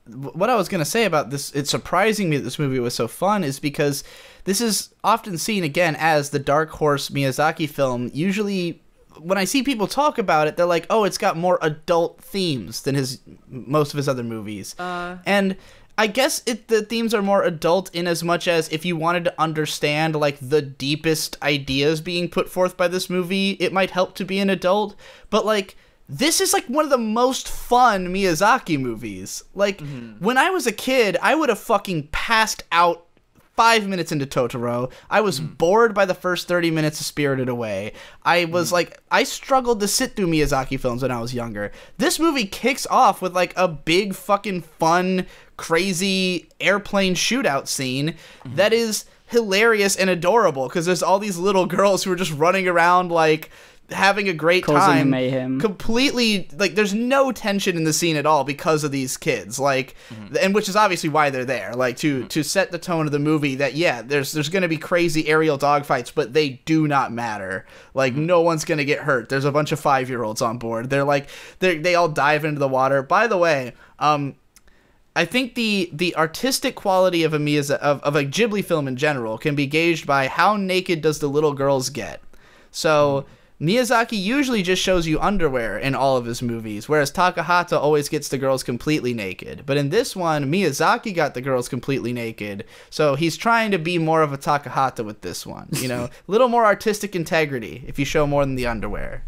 what I was going to say about this, it's surprising me that this movie was so fun, is because this is often seen, again, as the Dark Horse Miyazaki film. Usually, when I see people talk about it, they're like, oh, it's got more adult themes than most of his other movies. And I guess the themes are more adult in as much as if you wanted to understand, like, the deepest ideas being put forth by this movie, it might help to be an adult. But, like, this is like one of the most fun Miyazaki movies. Like, when I was a kid, I would have fucking passed out 5 minutes into Totoro. I was bored by the first 30 minutes of Spirited Away. I was like, I struggled to sit through Miyazaki films when I was younger. This movie kicks off with like a big fucking fun, crazy airplane shootout scene that is hilarious and adorable, because there's all these little girls who are just running around like having a great time, mayhem. Completely, like, there's no tension in the scene at all because of these kids, like, and which is obviously why they're there, like, to set the tone of the movie that, there's gonna be crazy aerial dogfights, but they do not matter. Like, no one's gonna get hurt. There's a bunch of 5-year-olds on board. They're like, they all dive into the water. By the way, I think the artistic quality of a Ghibli film in general can be gauged by how naked does the little girls get. So Miyazaki usually just shows you underwear in all of his movies, whereas Takahata always gets the girls completely naked. But in this one, Miyazaki got the girls completely naked, so he's trying to be more of a Takahata with this one. You know, a little more artistic integrity if you show more than the underwear.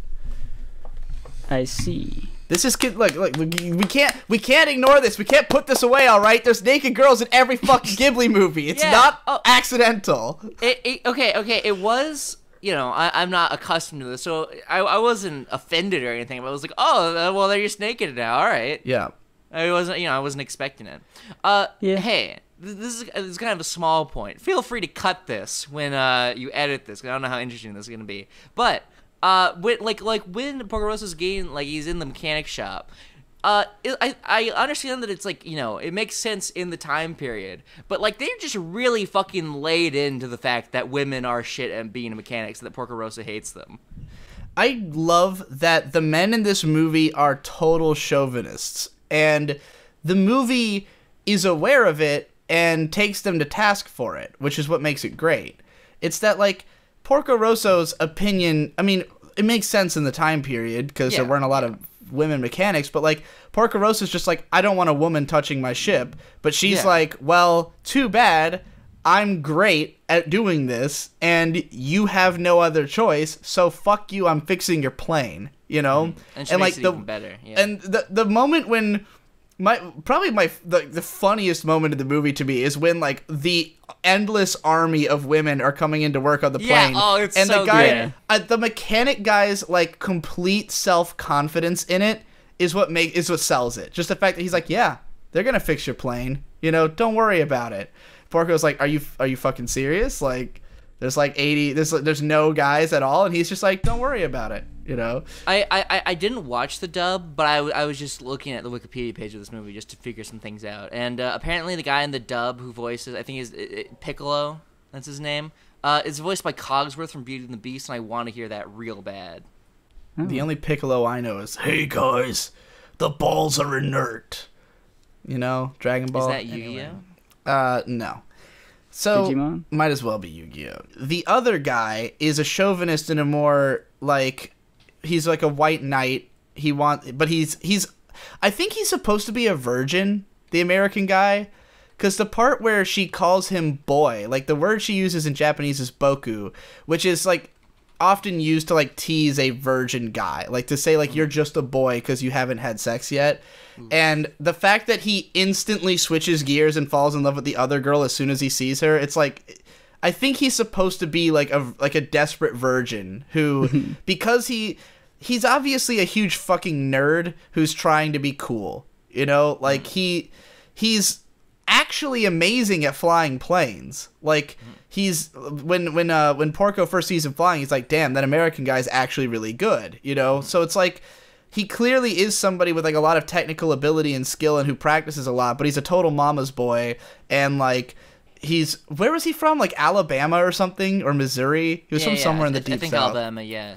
I see. This is look, we can't ignore this. We can't put this away. All right, there's naked girls in every fucking Ghibli movie. It's not accidental. Okay. It was. You know, I'm not accustomed to this, so I wasn't offended or anything. But I was like, oh, well, they're just naked now. All right. Yeah. I wasn't expecting it. Hey, this is kind of a small point. Feel free to cut this when you edit this, 'cause I don't know how interesting this is gonna be. But when Porco Rosso's game, like he's in the mechanic shop. I understand that it's like, you know, it makes sense in the time period, but like they're just really fucking laid into the fact that women are shit at being a mechanic, so that Porco Rosso hates them. I love that the men in this movie are total chauvinists, and the movie is aware of it and takes them to task for it, which is what makes it great. It's that, like, Porco Rosso's opinion, I mean, it makes sense in the time period because there weren't a lot of women mechanics, but like Porco Rosso's just like, I don't want a woman touching my ship, but she's like, well, too bad, I'm great at doing this and you have no other choice, so fuck you, I'm fixing your plane, you know? And she makes it even better. And the moment when the funniest moment of the movie to me is when like the endless army of women are coming into work on the plane. It's and so the guy, good. The mechanic guy's like complete self-confidence in it is what sells it. Just the fact that he's like, yeah, they're gonna fix your plane. You know, don't worry about it. Porco's like, are you fucking serious? Like, there's like 80. There's no guys at all, and he's just like, don't worry about it. You know, I didn't watch the dub, but I was just looking at the Wikipedia page of this movie just to figure some things out. And apparently the guy in the dub who voices, I think is Piccolo, that's his name, is voiced by Cogsworth from Beauty and the Beast, and I want to hear that real bad. The only Piccolo I know is, hey guys, the balls are inert. You know, Dragon Ball. Is that Yu-Gi-Oh? No. So, Digimon? Might as well be Yu-Gi-Oh! The other guy is a chauvinist in a more, like, he's like a white knight. But he's I think he's supposed to be a virgin, the American guy, because the part where she calls him boy, like the word she uses in Japanese is boku, which is like often used to like tease a virgin guy, like to say like you're just a boy because you haven't had sex yet. And the fact that he instantly switches gears and falls in love with the other girl as soon as he sees her, it's like, I think he's supposed to be like a desperate virgin who, because he's obviously a huge fucking nerd who's trying to be cool, you know, like he's actually amazing at flying planes. Like he's when Porco first sees him flying, he's like, damn, that American guy's actually really good, you know. So it's like, he clearly is somebody with like a lot of technical ability and skill and who practices a lot, but he's a total mama's boy. And like, where was he from? Like Alabama or something, or Missouri? He was from somewhere in the deep I think south. Alabama, yeah.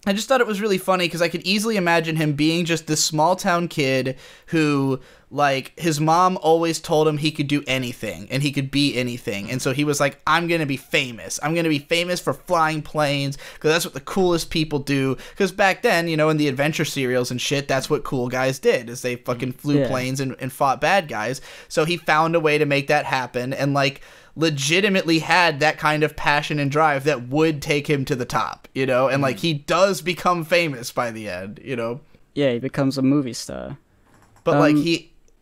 I just thought it was really funny because I could easily imagine him being just this small town kid who, like, his mom always told him he could do anything and he could be anything. And so he was like, I'm going to be famous. I'm going to be famous for flying planes because that's what the coolest people do. Because back then, you know, in the adventure serials and shit, that's what cool guys did, is they fucking flew planes and fought bad guys. So he found a way to make that happen and, like, legitimately had that kind of passion and drive that would take him to the top, you know, and like he does become famous by the end, you know. Yeah, he becomes a movie star. But like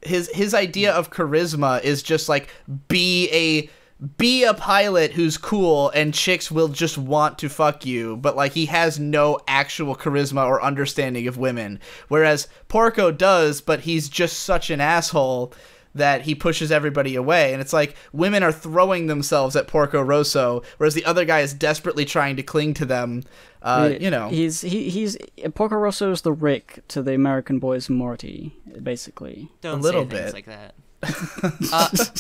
his idea of charisma is just like be a pilot who's cool and chicks will just want to fuck you, but like he has no actual charisma or understanding of women, whereas Porco does, but he's just such an asshole that he pushes everybody away. And it's like women are throwing themselves at Porco Rosso, whereas the other guy is desperately trying to cling to them. You know, he's Porco Rosso is the Rick to the American Boys Morty, basically. Don't a little say things bit like that.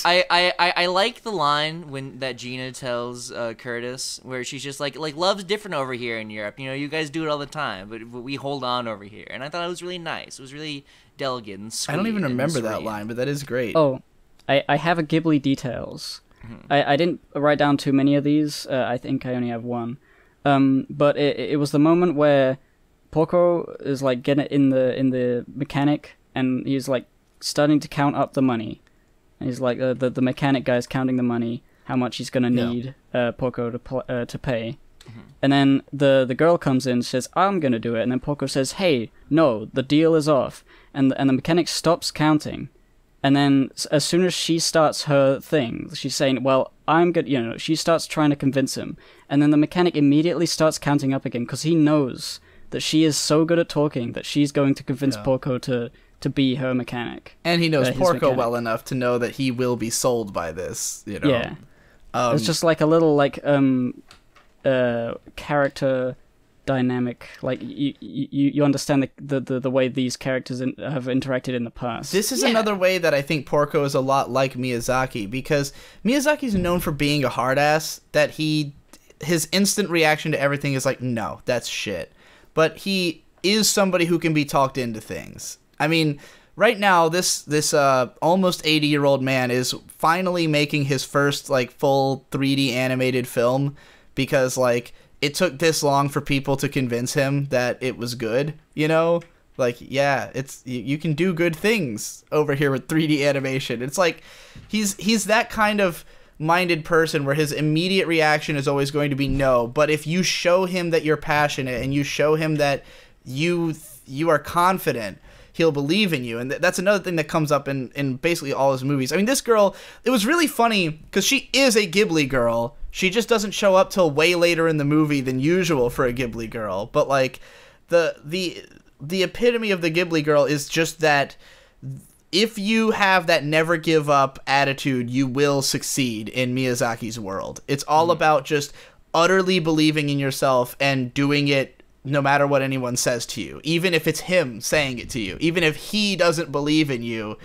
I like the line that Gina tells Curtis, where she's just like love's different over here in Europe. You know, you guys do it all the time, but we hold on over here. And I thought it was really nice. It was really delicate and sweet. I don't even remember that line, but that is great. Oh, I have a Ghibli Details. I didn't write down too many of these. I think I only have one. But it was the moment where Porco is like getting in the mechanic, and he's like starting to count up the money. And he's like the mechanic guy's counting the money, how much he's gonna need Porco to pay. Mm-hmm. And then the girl comes in and says, I'm gonna do it. And then Porco says, hey, no, the deal is off. And the mechanic stops counting. And then as soon as she starts her thing, she's saying, well, I'm good, she starts trying to convince him. And then the mechanic immediately starts counting up again, because he knows that she is so good at talking that she's going to convince Porco to be her mechanic. And he knows Porco well enough to know that he will be sold by this, Yeah. It's just like a little, like, character dynamic. Like, you understand the way these characters have interacted in the past. This is another way that I think Porco is a lot like Miyazaki, because Miyazaki's known for being a hard ass, that his instant reaction to everything is like, no, that's shit. But he is somebody who can be talked into things. I mean, right now, this almost 80-year-old man is finally making his first, like, full 3D animated film, because, like, it took this long for people to convince him that it was good, Like, yeah, it's you can do good things over here with 3D animation. It's like he's that kind of minded person where his immediate reaction is always going to be no, but if you show him that you're passionate and you show him that you are confident, he'll believe in you. And that's another thing that comes up in basically all his movies. I mean, this girl, it was really funny because she is a Ghibli girl. She just doesn't show up till way later in the movie than usual for a Ghibli girl. But, like, the epitome of the Ghibli girl is just that if you have that never give up attitude, you will succeed in Miyazaki's world. It's all about just utterly believing in yourself and doing it no matter what anyone says to you. Even if it's him saying it to you. Even if he doesn't believe in you,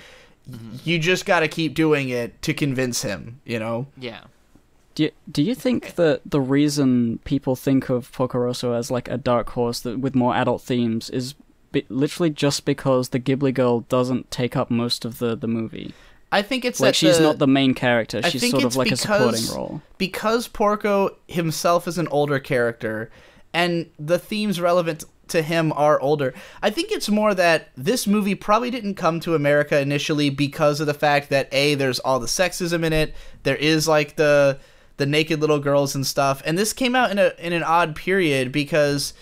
you just got to keep doing it to convince him, Yeah. Do you think that the reason people think of Porco Rosso as like a dark horse with more adult themes is literally just because the Ghibli girl doesn't take up most of the movie? I think it's like that she's not the main character. She's sort of like a supporting role. Because Porco himself is an older character, and the themes relevant to him are older. I think it's more that this movie probably didn't come to America initially because of the fact that there's all the sexism in it. There is like the naked little girls and stuff, and this came out in an odd period because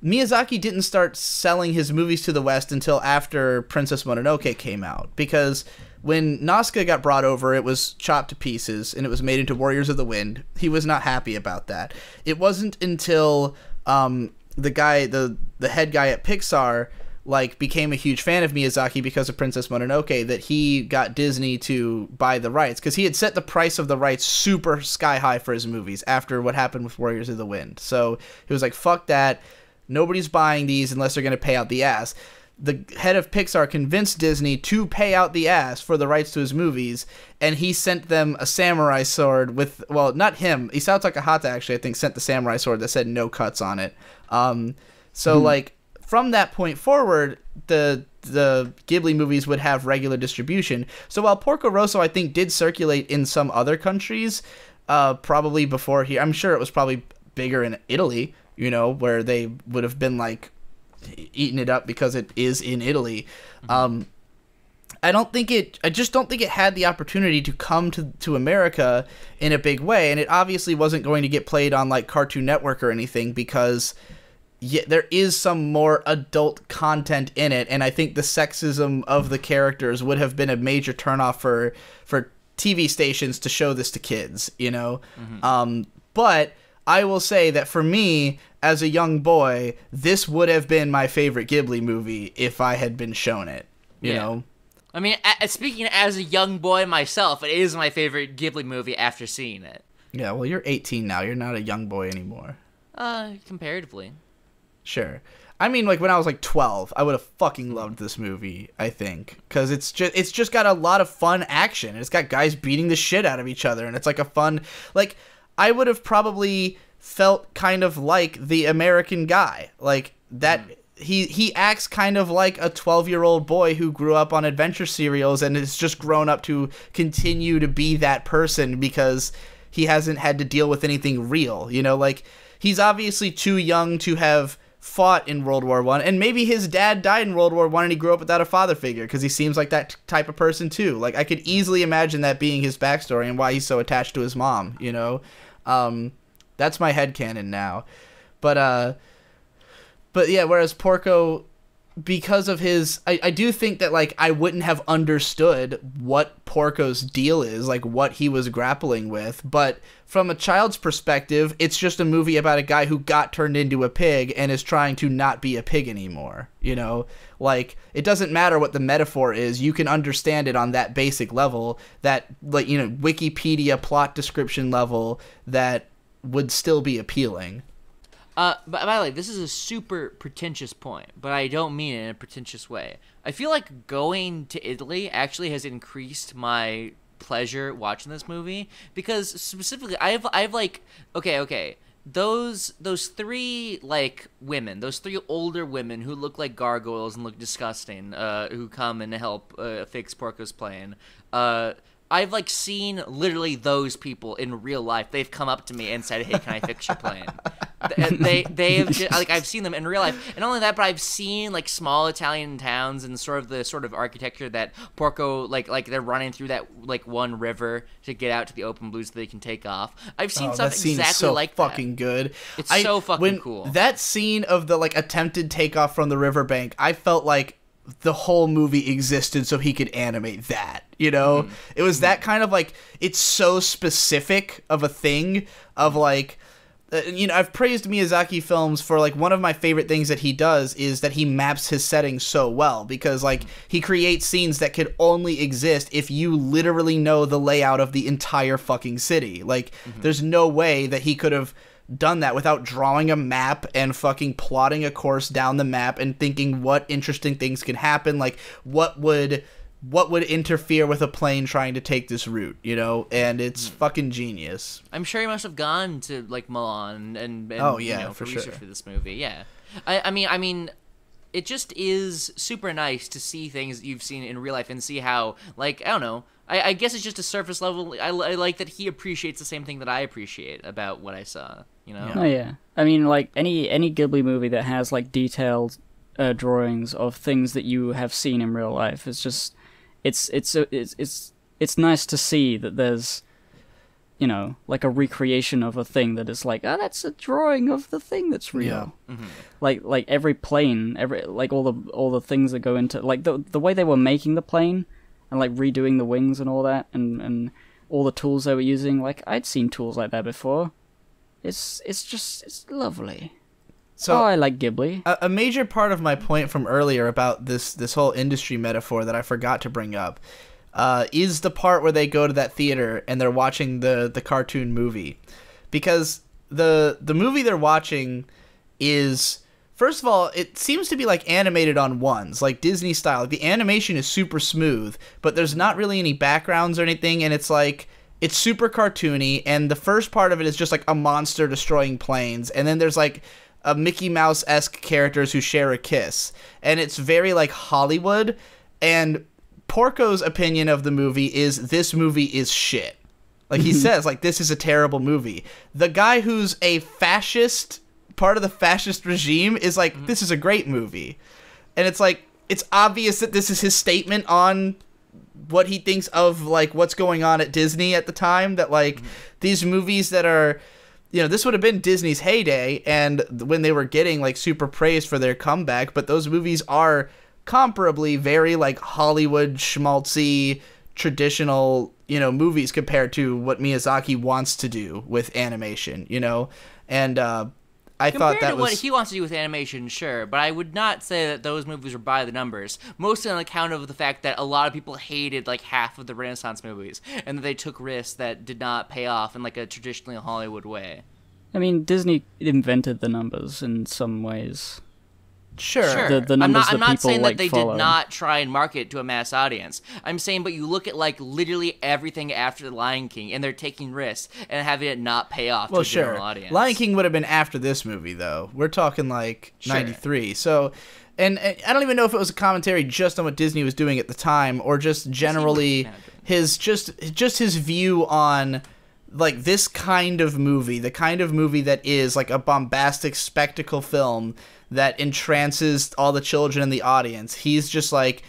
Miyazaki didn't start selling his movies to the West until after Princess Mononoke came out, because when Nazca got brought over, it was chopped to pieces and it was made into Warriors of the Wind. He was not happy about that. It wasn't until the head guy at Pixar became a huge fan of Miyazaki because of Princess Mononoke that he got Disney to buy the rights, because he had set the price of the rights super sky high for his movies after what happened with Warriors of the Wind. So he was like, fuck that. Nobody's buying these unless they're going to pay out the ass. The head of Pixar convinced Disney to pay out the ass for the rights to his movies, and he sent them a samurai sword with, well, not him. Isao Takahata actually, I think, sent the samurai sword that said no cuts on it. From that point forward, the Ghibli movies would have regular distribution. So while Porco Rosso, I think, did circulate in some other countries, probably before here, I'm sure it was probably bigger in Italy, where they would have been, eating it up because it is in Italy. I just don't think it had the opportunity to come to America in a big way, and it obviously wasn't going to get played on, Cartoon Network or anything because... yeah, there is some more adult content in it, and I think the sexism of the characters would have been a major turnoff for TV stations to show this to kids, But I will say that for me, as a young boy, this would have been my favorite Ghibli movie if I had been shown it, you know? I mean, speaking as a young boy myself, it is my favorite Ghibli movie after seeing it. Yeah, well, you're 18 now. You're not a young boy anymore. Comparatively. Sure. I mean, when I was 12, I would have fucking loved this movie, I think, because it's just got a lot of fun action. It's got guys beating the shit out of each other, and it's a fun, I would have probably felt kind of like the American guy, that. He acts kind of like a 12-year-old boy who grew up on adventure serials and has just grown up to continue to be that person because he hasn't had to deal with anything real, he's obviously too young to have fought in World War I, and maybe his dad died in World War I and he grew up without a father figure, because he seems like that type of person too. Like, I could easily imagine that being his backstory and why he's so attached to his mom, you know? That's my headcanon now. But yeah, whereas Porco, because of his, I do think that, like, I wouldn't have understood what Porco's deal is, like, what he was grappling with, but from a child's perspective, it's just a movie about a guy who got turned into a pig and is trying to not be a pig anymore, you know? Like, it doesn't matter what the metaphor is, you can understand it on that basic level, that, like, you know, Wikipedia plot description level, that would still be appealing. But by the way, this is a super pretentious point, but I don't mean it in a pretentious way. I feel like going to Italy actually has increased my pleasure watching this movie, because specifically, I've like, okay, those three, like, women, those three older women who look like gargoyles and look disgusting, who come and help fix Porco's plane. I've, like, seen literally those people in real life.Ey've come up to me and said, "Hey, can I fix your plane?" They've just, like, I've seen them in real life, and not only that, but I've seen, like, small Italian towns and sort of architecture that Porco, like they're running through that, like, one river to get out to the open blue so they can take off. I've seen stuff exactly so like fucking that. Good. It's so fucking cool. That scene of the, like, attempted takeoff from the riverbank, I felt like the whole movie existed so he could animate that, you know? It was that kind of, like, it's so specific of a thing of, like, you know, I've praised Miyazaki films for, like, one of my favorite things that he does is that he maps his settings so well, because, like, he creates scenes that could only exist if you literally know the layout of the entire fucking city. Like, there's no way that he could have done that without drawing a map and fucking plotting a course down the map and thinking what interesting things could happen, like what would interfere with a plane trying to take this route, you know? And it's fucking genius. I'm sure he must have gone to, like, Milan and oh yeah, you know, for research sure, for this movie. Yeah, I mean, it just is super nice to see things that you've seen in real life and see how, like, I don't know. I guess it's just a surface level. I like that he appreciates the same thing that I appreciate about what I saw, you know? Oh, yeah. I mean, like, any Ghibli movie that has, like, detailed drawings of things that you have seen in real life, it's just, it's nice to see that there's, you know, like, a recreation of a thing that is like, oh, that's a drawing of the thing that's real. Yeah. Like every plane, like, all the things that go into, like, the way they were making the plane, and, like, redoing the wings and all that, and all the tools they were using. Like, I'd seen tools like that before. It's lovely. So I like Ghibli. A major part of my point from earlier about this whole industry metaphor that I forgot to bring up is the part where they go to that theater and they're watching the cartoon movie. Because the movie they're watching is... First of all, it seems to be, like, animated on ones, like Disney style. Like, the animation is super smooth, but there's not really any backgrounds or anything, and it's, like, it's super cartoony, and the first part of it is just, like, a monster destroying planes, and then there's, like, a Mickey Mouse-esque characters who share a kiss, and it's very, like, Hollywood, and Porco's opinion of the movie is, this movie is shit. Like, he says, like, this is a terrible movie. The guy who's a fascist... part of the fascist regime is like, this is a great movie. And it's like, it's obvious that this is his statement on what he thinks of, like, what's going on at Disney at the time, that, like, these movies that are, you know, this would have been Disney's heyday, and when they were getting, like, super praised for their comeback, but those movies are comparably very, like, Hollywood schmaltzy traditional, you know, movies compared to what Miyazaki wants to do with animation, you know? And I thought that was... what he wants to do with animation, sure, but I would not say that those movies were by the numbers, mostly on account of the fact that a lot of people hated, like, half of the Renaissance movies, and that they took risks that did not pay off in, like, a traditionally Hollywood way. I mean, Disney invented the numbers in some ways. Sure. The numbers I'm not saying like, that they follow. did not try and market to a mass audience. I'm saying, but you look at, like, literally everything after The Lion King, and they're taking risks and having it not pay off to a general audience. Lion King would have been after this movie, though. We're talking, like, 93. So, and I don't even know if it was a commentary just on what Disney was doing at the time, or just generally his his view on like this kind of movie, the kind of movie that is like a bombastic spectacle film that entrances all the children in the audience. He's just like,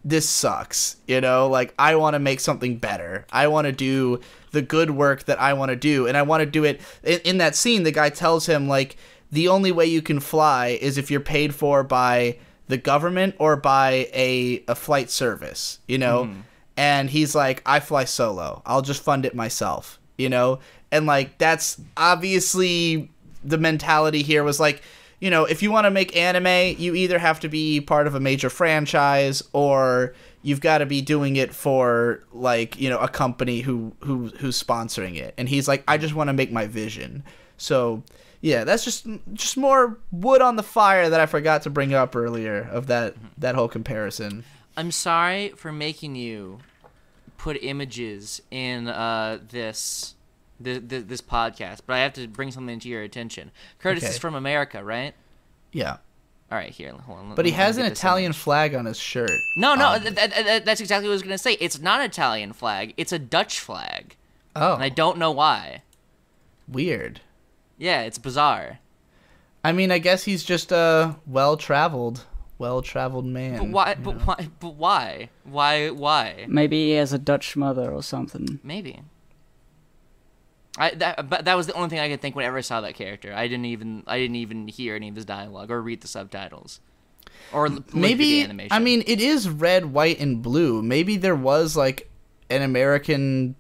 this sucks, you know? Like, I want to make something better. I want to do the good work that I want to do, and I want to do it. In that scene, the guy tells him, like, the only way you can fly is if you're paid for by the government or by a flight service, you know? And he's like, I fly solo. I'll just fund it myself, you know? And, like, that's obviously the mentality here was, like, you know, if you want to make anime, you either have to be part of a major franchise or you've got to be doing it for, like, you know, a company who's sponsoring it. And he's like, I just want to make my vision. So, yeah, that's just more wood on the fire that I forgot to bring up earlier of that whole comparison. I'm sorry for making you put images in this podcast, but I have to bring something to your attention. Curtis is from America, right? Yeah. All right, here, hold on. But he has an Italian flag on his shirt. No, that's exactly what I was going to say. It's not an Italian flag. It's a Dutch flag. Oh. And I don't know why. Weird. Yeah, it's bizarre. I mean, I guess he's just a well-traveled man. But why? But why? Why? Maybe he has a Dutch mother or something. Maybe. But that was the only thing I could think whenever I saw that character. I didn't even hear any of his dialogue or read the subtitles, or maybe the animation. I mean, it is red, white, and blue. Maybe there was like an American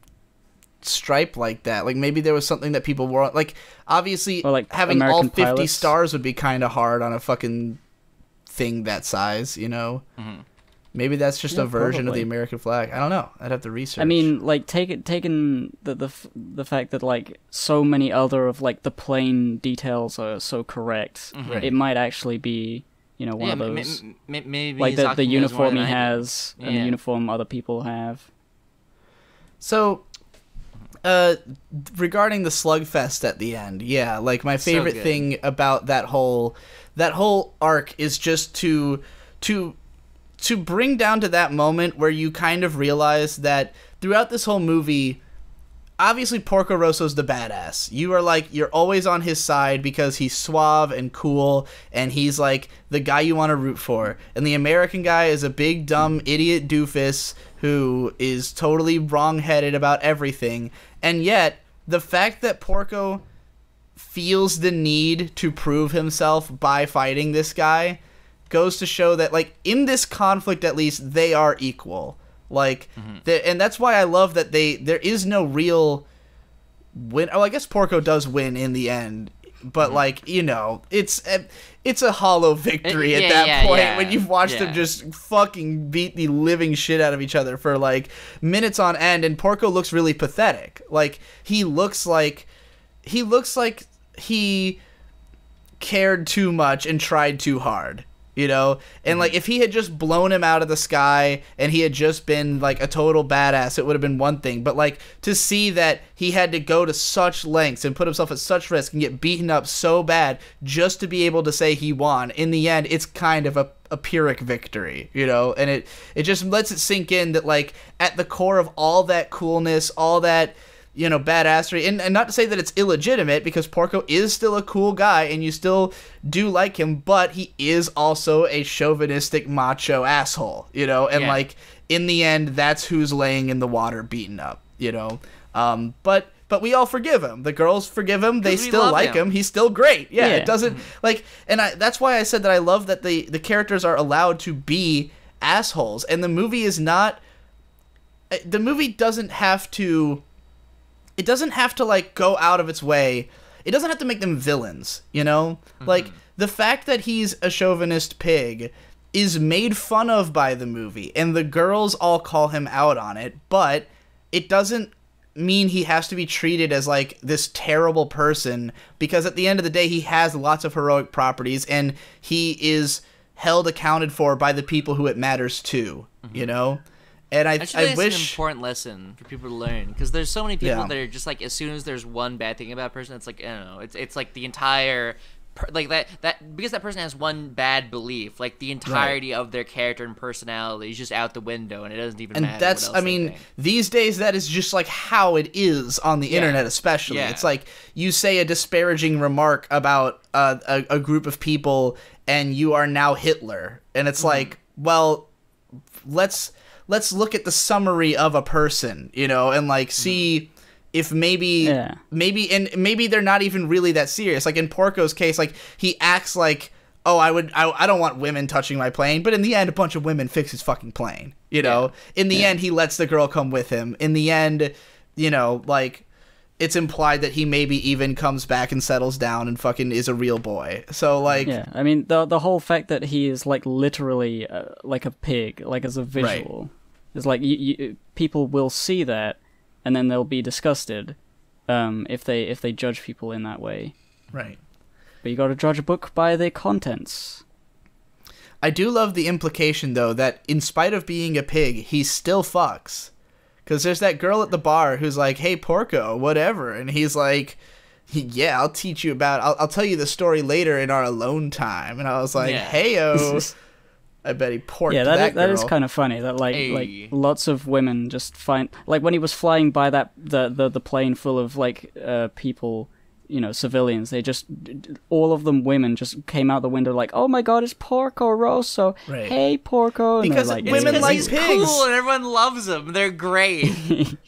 stripe like that. Like maybe there was something that people wore. Like obviously, like having American all 50 pilots. stars would be kind of hard on a fucking thing that size. You know. Maybe that's just a version of the American flag. I don't know. I'd have to research. I mean, like taking the fact that like so many other of like the plain details are so correct, it might actually be, you know, one of those. Maybe like the uniform he has Yeah. and the uniform other people have. So, regarding the slugfest at the end, yeah, like my favorite thing about that whole arc is just to bring down to that moment where you kind of realize that throughout this whole movie, obviously Porco Rosso's the badass. You're always on his side because he's suave and cool, and he's like the guy you want to root for. And the American guy is a big, dumb, idiot doofus who is totally wrong-headed about everything. And yet, the fact that Porco feels the need to prove himself by fighting this guy goes to show that, like, in this conflict at least, they are equal. Like, and that's why I love that there is no real win. Oh, I guess Porco does win in the end, but like, you know, it's a hollow victory at that point when you've watched them just fucking beat the living shit out of each other for like minutes on end, and Porco looks really pathetic. Like he looks like he cared too much and tried too hard. You know, and like if he had just blown him out of the sky and he had just been like a total badass, it would have been one thing. But like to see that he had to go to such lengths and put himself at such risk and get beaten up so bad just to be able to say he won, in the end, it's kind of a Pyrrhic victory, you know, and it just lets it sink in that like at the core of all that coolness, all that, you know, badassery, and not to say that it's illegitimate, because Porco is still a cool guy and you still do like him, but he is also a chauvinistic macho asshole, you know, and like in the end that's who's laying in the water beaten up, you know. But we all forgive him. The girls forgive him. They still like him. He's still great. Yeah, it doesn't like, and that's why I said that I love that the characters are allowed to be assholes, and the movie doesn't have to. It doesn't have to, like, go out of its way. It doesn't have to make them villains, you know? Like, the fact that he's a chauvinist pig is made fun of by the movie, and the girls all call him out on it, but it doesn't mean he has to be treated as, like, this terrible person, because at the end of the day, he has lots of heroic properties, and he is held accounted for by the people who it matters to, you know? And I wish it's an important lesson for people to learn, because there's so many people that are just like, as soon as there's one bad thing about a person, it's like, I don't know, it's like the entire because that person has one bad belief, like the entirety of their character and personality is just out the window, and it doesn't even matter. And that's, what else I mean, they think. these days that is just like how it is on the internet, especially. Yeah. It's like you say a disparaging remark about a group of people, and you are now Hitler, and it's like, well, let's look at the summary of a person, you know, and like see if maybe they're not even really that serious. Like in Porco's case, like he acts like, oh, I don't want women touching my plane, but in the end, a bunch of women fix his fucking plane. You know, in the end, he lets the girl come with him. In the end, you know, like it's implied that he maybe even comes back and settles down and fucking is a real boy. So like, I mean, the whole fact that he is like literally like a pig, like as a visual, is like people will see that. And then they'll be disgusted if they judge people in that way. Right. But you got to judge a book by the contents. I do love the implication, though, that in spite of being a pig, he still fucks. Because there's that girl at the bar who's like, hey, Porco, whatever. And he's like, yeah, I'll teach you I'll tell you the story later in our alone time. And I was like, hey-o. I bet he porked that girl. That is kind of funny that like lots of women just find, like when he was flying by the plane full of like people, you know, civilians, they just all of them women just came out the window like, oh my god, it's Porco Rosso. Hey Porco. And because like, women like he's pigs. Cool and everyone loves him. They're great.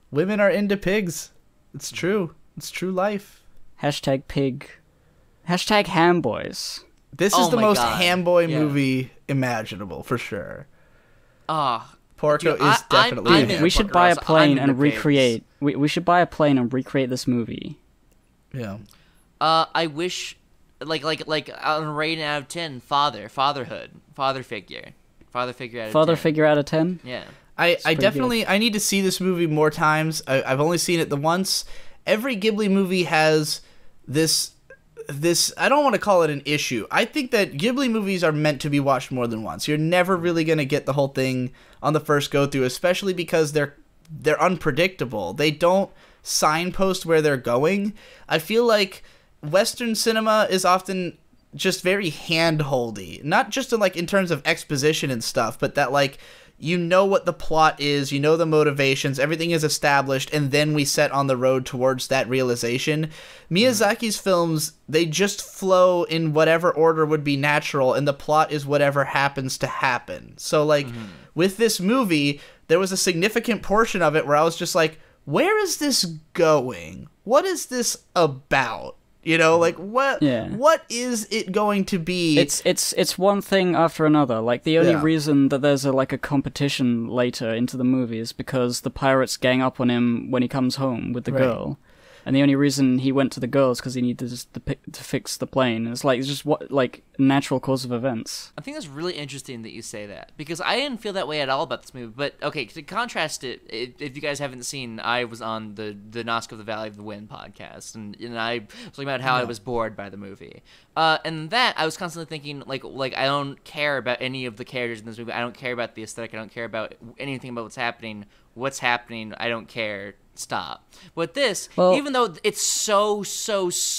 Women are into pigs. It's true. It's true life. #pig. #hamboys. This is the most hamboy movie imaginable, for sure. Porco is definitely. We should buy a plane and recreate. We should buy a plane and recreate this movie. Yeah. I wish, like on a rating out of 10, fatherhood, father figure out of 10. Father figure out of 10. Yeah. I definitely I need to see this movie more times. I've only seen it the once. Every Ghibli movie has this I don't want to call it an issue. I think that Ghibli movies are meant to be watched more than once. You're never really going to get the whole thing on the first go through, especially because they're unpredictable. They don't signpost where they're going. I feel like Western cinema is often just very hand-holdy, not just in terms of exposition and stuff, but that like you know what the plot is, you know the motivations, everything is established, and then we set on the road towards that realization. Miyazaki's films, they just flow in whatever order would be natural, and the plot is whatever happens to happen. So, like, with this movie, there was a significant portion of it where I was just like, where is this going? What is this about? You know, like what is it going to be? It's one thing after another. Like the only reason that there's a competition later into the movie is because the pirates gang up on him when he comes home with the girl. And the only reason he went to the girl is because he needed to fix the plane. And it's just natural course of events. I think that's really interesting that you say that, because I didn't feel that way at all about this movie. But okay, to contrast it, if you guys haven't seen, I was on the Nazca of the Valley of the Wind podcast, and I was talking about how I was bored by the movie. And that I was constantly thinking like I don't care about any of the characters in this movie. I don't care about the aesthetic. I don't care about anything about what's happening. What's happening? I don't care. Stop. But this, even though it's so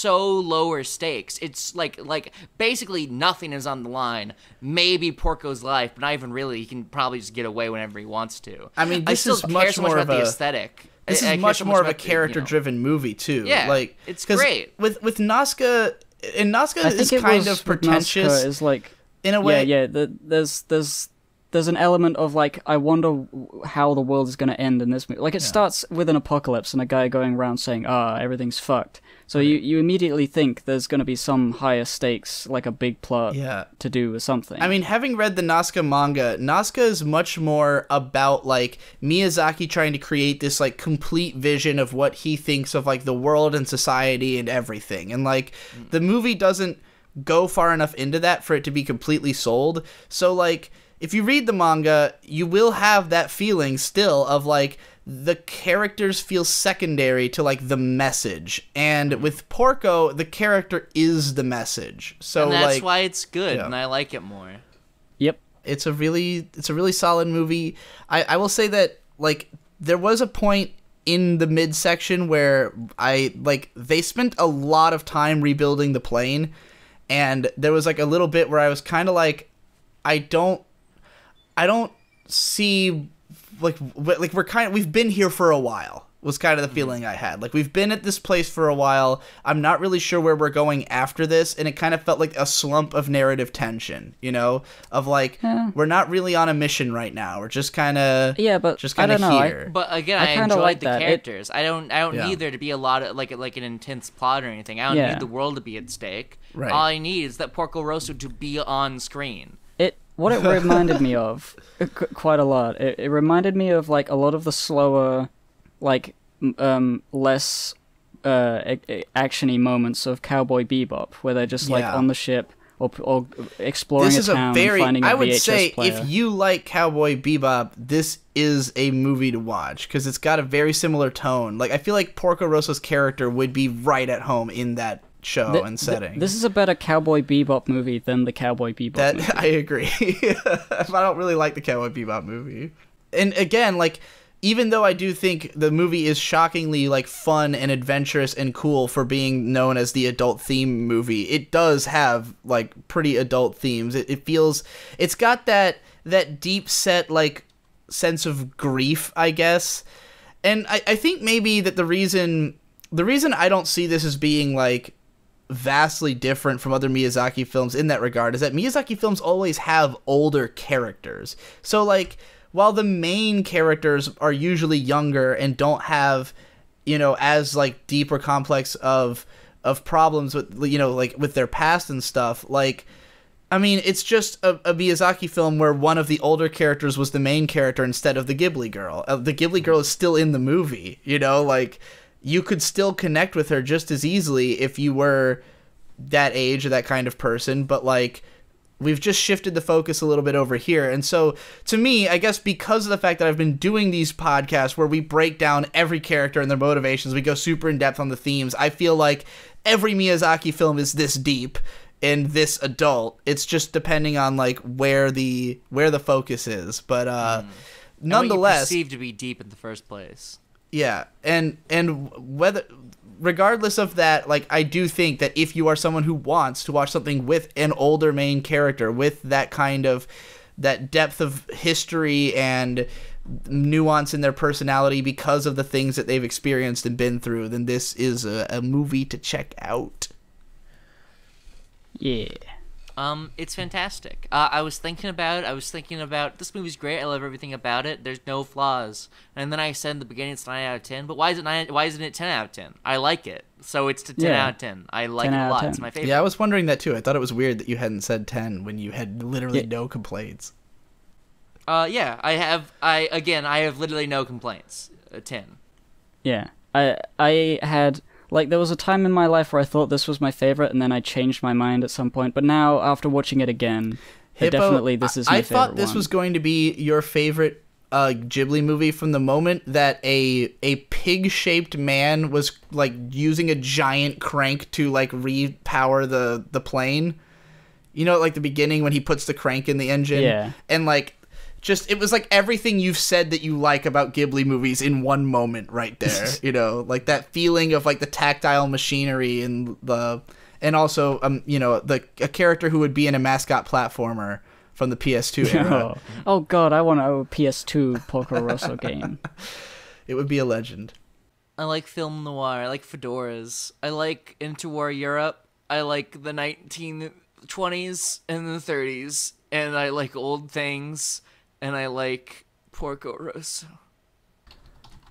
lower stakes, it's like basically nothing is on the line. Maybe Porco's life, but not even really. He can probably just get away whenever he wants to. I mean, this is much more of the aesthetic. This is much more of a character-driven movie too. Yeah, like it's great. With Nazca, and Nazca is kind of pretentious. Is like in a way. Yeah. There's an element of I wonder how the world is going to end in this movie. Like it starts with an apocalypse and a guy going around saying, everything's fucked. So you immediately think there's going to be some higher stakes, like a big plot to do with something. I mean, having read the Nazca manga, Nazca is much more about Miyazaki trying to create this complete vision of what he thinks of the world and society and everything. And the movie doesn't go far enough into that for it to be completely sold. So if you read the manga, you will have that feeling still of the characters feel secondary to the message, and with Porco, the character is the message. So and that's why it's good, and I like it more. Yep, it's a really solid movie. I will say that there was a point in the midsection where they spent a lot of time rebuilding the plane, and there was like a little bit where I was kind of like, I don't see we've been here for a while. Was kind of the feeling I had. Like, we've been at this place for a while. I'm not really sure where we're going after this, and it kind of felt like a slump of narrative tension, you know? Of, like, we're not really on a mission right now. We're just kind of here. But again, I enjoyed like the characters. I don't need there to be a lot of, like an intense plot or anything. I don't need the world to be at stake. Right. All I need is that Porco Rosso to be on screen. What it reminded me of, quite a lot, it reminded me of, like, a lot of the slower, like, less action-y moments of Cowboy Bebop, where they're just like on the ship or exploring a town and finding a VHS I would say player. If you like Cowboy Bebop, this is a movie to watch because it's got a very similar tone. Like, I feel like Porco Rosso's character would be right at home in that show and setting. This is a better Cowboy Bebop movie than the Cowboy Bebop movie. I agree. I don't really like the Cowboy Bebop movie. And again, like, even though I do think the movie is shockingly, like, fun and adventurous and cool for being known as the adult theme movie, it does have, like, pretty adult themes. It feels... It's got that deep set, like, sense of grief, I guess. And I think maybe that the reason I don't see this as being, like, vastly different from other Miyazaki films in that regard is that Miyazaki films always have older characters. So, like, while the main characters are usually younger and don't have, you know, as, like, deep or complex of problems with, you know, like, with their past and stuff, like, I mean, it's just a Miyazaki film where one of the older characters was the main character instead of the Ghibli girl. The Ghibli girl is still in the movie, you know, like, you could still connect with her just as easily if you were that age or that kind of person, but, like, we've just shifted the focus a little bit over here. And so, to me, I guess because of the fact that I've been doing these podcasts where we break down every character and their motivations, we go super in depth on the themes, I feel like every Miyazaki film is this deep and this adult. It's just depending on, like, where the focus is. But nonetheless, perceived to be deep in the first place. Yeah, and whether... Regardless of that, like, I do think that if you are someone who wants to watch something with an older main character, with that kind of, that depth of history and nuance in their personality because of the things that they've experienced and been through, then this is a movie to check out. Yeah. It's fantastic. I was thinking about this movie's great. I love everything about it. There's no flaws. And then I said in the beginning it's 9 out of 10. But why isn't it 10 out of 10? I like it. So it's to 10 out of 10. I like it a lot. It's my favorite. Yeah, I was wondering that too. I thought it was weird that you hadn't said 10 when you had literally no complaints. Yeah, I have literally no complaints. 10. Yeah. I had... Like, there was a time in my life where I thought this was my favorite, and then I changed my mind at some point. But now, after watching it again, definitely this is my favorite one. I thought this was going to be your favorite Ghibli movie from the moment that a pig-shaped man was, like, using a giant crank to, like, repower the plane. You know, like, the beginning when he puts the crank in the engine? Yeah. And, like... Just, it was like everything you've said that you like about Ghibli movies in one moment right there, you know, like that feeling of, like, the tactile machinery and also, you know, a character who would be in a mascot platformer from the PS2 era. Oh God, I want a PS2 Porco Rosso game. It would be a legend. I like film noir. I like fedoras. I like interwar Europe. I like the 1920s and the 30s, and I like old things. And I like Porco Rosso.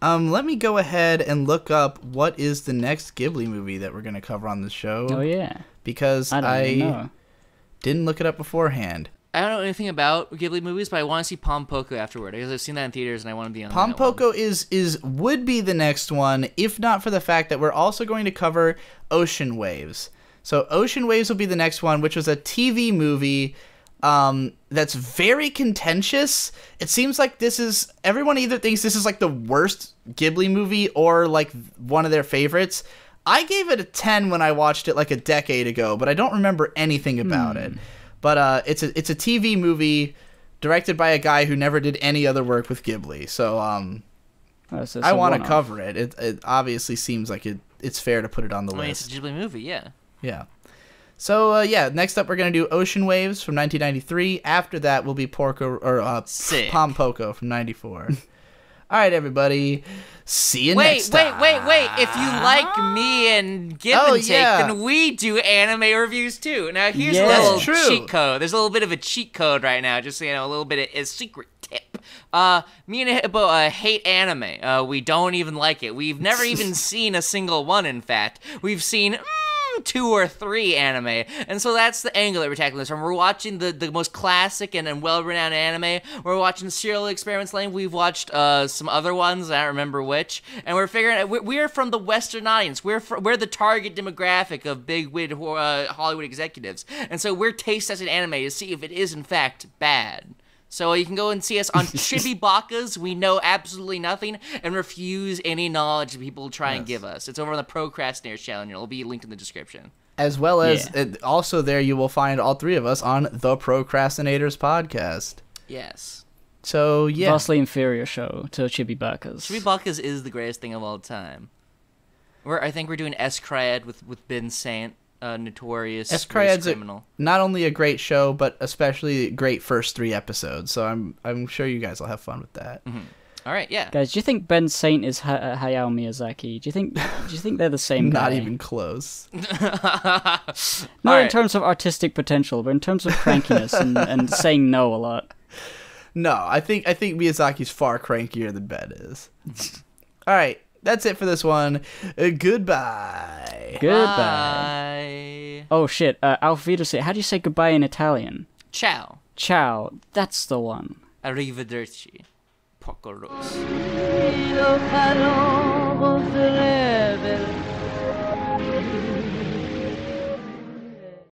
Let me go ahead and look up what is the next Ghibli movie that we're going to cover on this show. Oh, yeah. Because I didn't look it up beforehand. I don't know anything about Ghibli movies, but I want to see Pom Poko afterward. Because I've seen that in theaters and I want to be on Pom Poko would be the next one, if not for the fact that we're also going to cover Ocean Waves. So Ocean Waves will be the next one, which was a TV movie that's very contentious. It seems like everyone either thinks this is, like, the worst Ghibli movie or, like, one of their favorites. I gave it a 10 when I watched it, like, a decade ago, but I don't remember anything about it. But it's a TV movie directed by a guy who never did any other work with Ghibli. So So I want to one-off. cover it. It obviously seems like it's fair to put it on the I mean, it's list. a Ghibli movie, yeah. Yeah. So next up we're gonna do Ocean Waves from 1993. After that will be Sick. Pom Poko from 94. All right, everybody. See you next time. Wait. If you like me and Give and Take, yeah. then we do anime reviews too. Now, here's Yeah. a little That's true. cheat code. There's a little bit of a cheat code right now, just so you know, a little bit of a secret tip. Me and Hippo hate anime. We don't even like it. We've never even seen a single one, in fact. We've seen 2 or 3 anime, and so that's the angle that we're tackling this from. We're watching the most classic and well-renowned anime. We're watching Serial Experiments Lane. We've watched some other ones, I don't remember which, and we're figuring out we're from the Western audience. We're the target demographic of big-wig Hollywood executives, and so we're taste testing anime to see if it is in fact bad. So you can go and see us on Chibibakas. We know absolutely nothing and refuse any knowledge that people try and give us. It's over on the Procrastinators channel, and it'll be linked in the description. As well as also there you will find all 3 of us on the Procrastinators podcast. Yes. So yeah. Vastly inferior show to Chibibakas. Chibibakas is the greatest thing of all time. I think we're doing S-Cryad with Ben Saint. Notorious S-Cryad's criminal. Not only a great show, but especially great first 3 episodes. So I'm sure you guys will have fun with that. Mm-hmm. All right, yeah. Guys, do you think Ben Saint is Hayao Miyazaki? Do you think they're the same guy? Not even close. Not All in terms of artistic potential, but in terms of crankiness and saying no a lot. No, I think Miyazaki's far crankier than Ben is. All right, that's it for this one. Goodbye. Goodbye. Oh shit, Auf Wiedersehen. How do you say goodbye in Italian? Ciao. Ciao. That's the one. Arrivederci. Porco Rosso.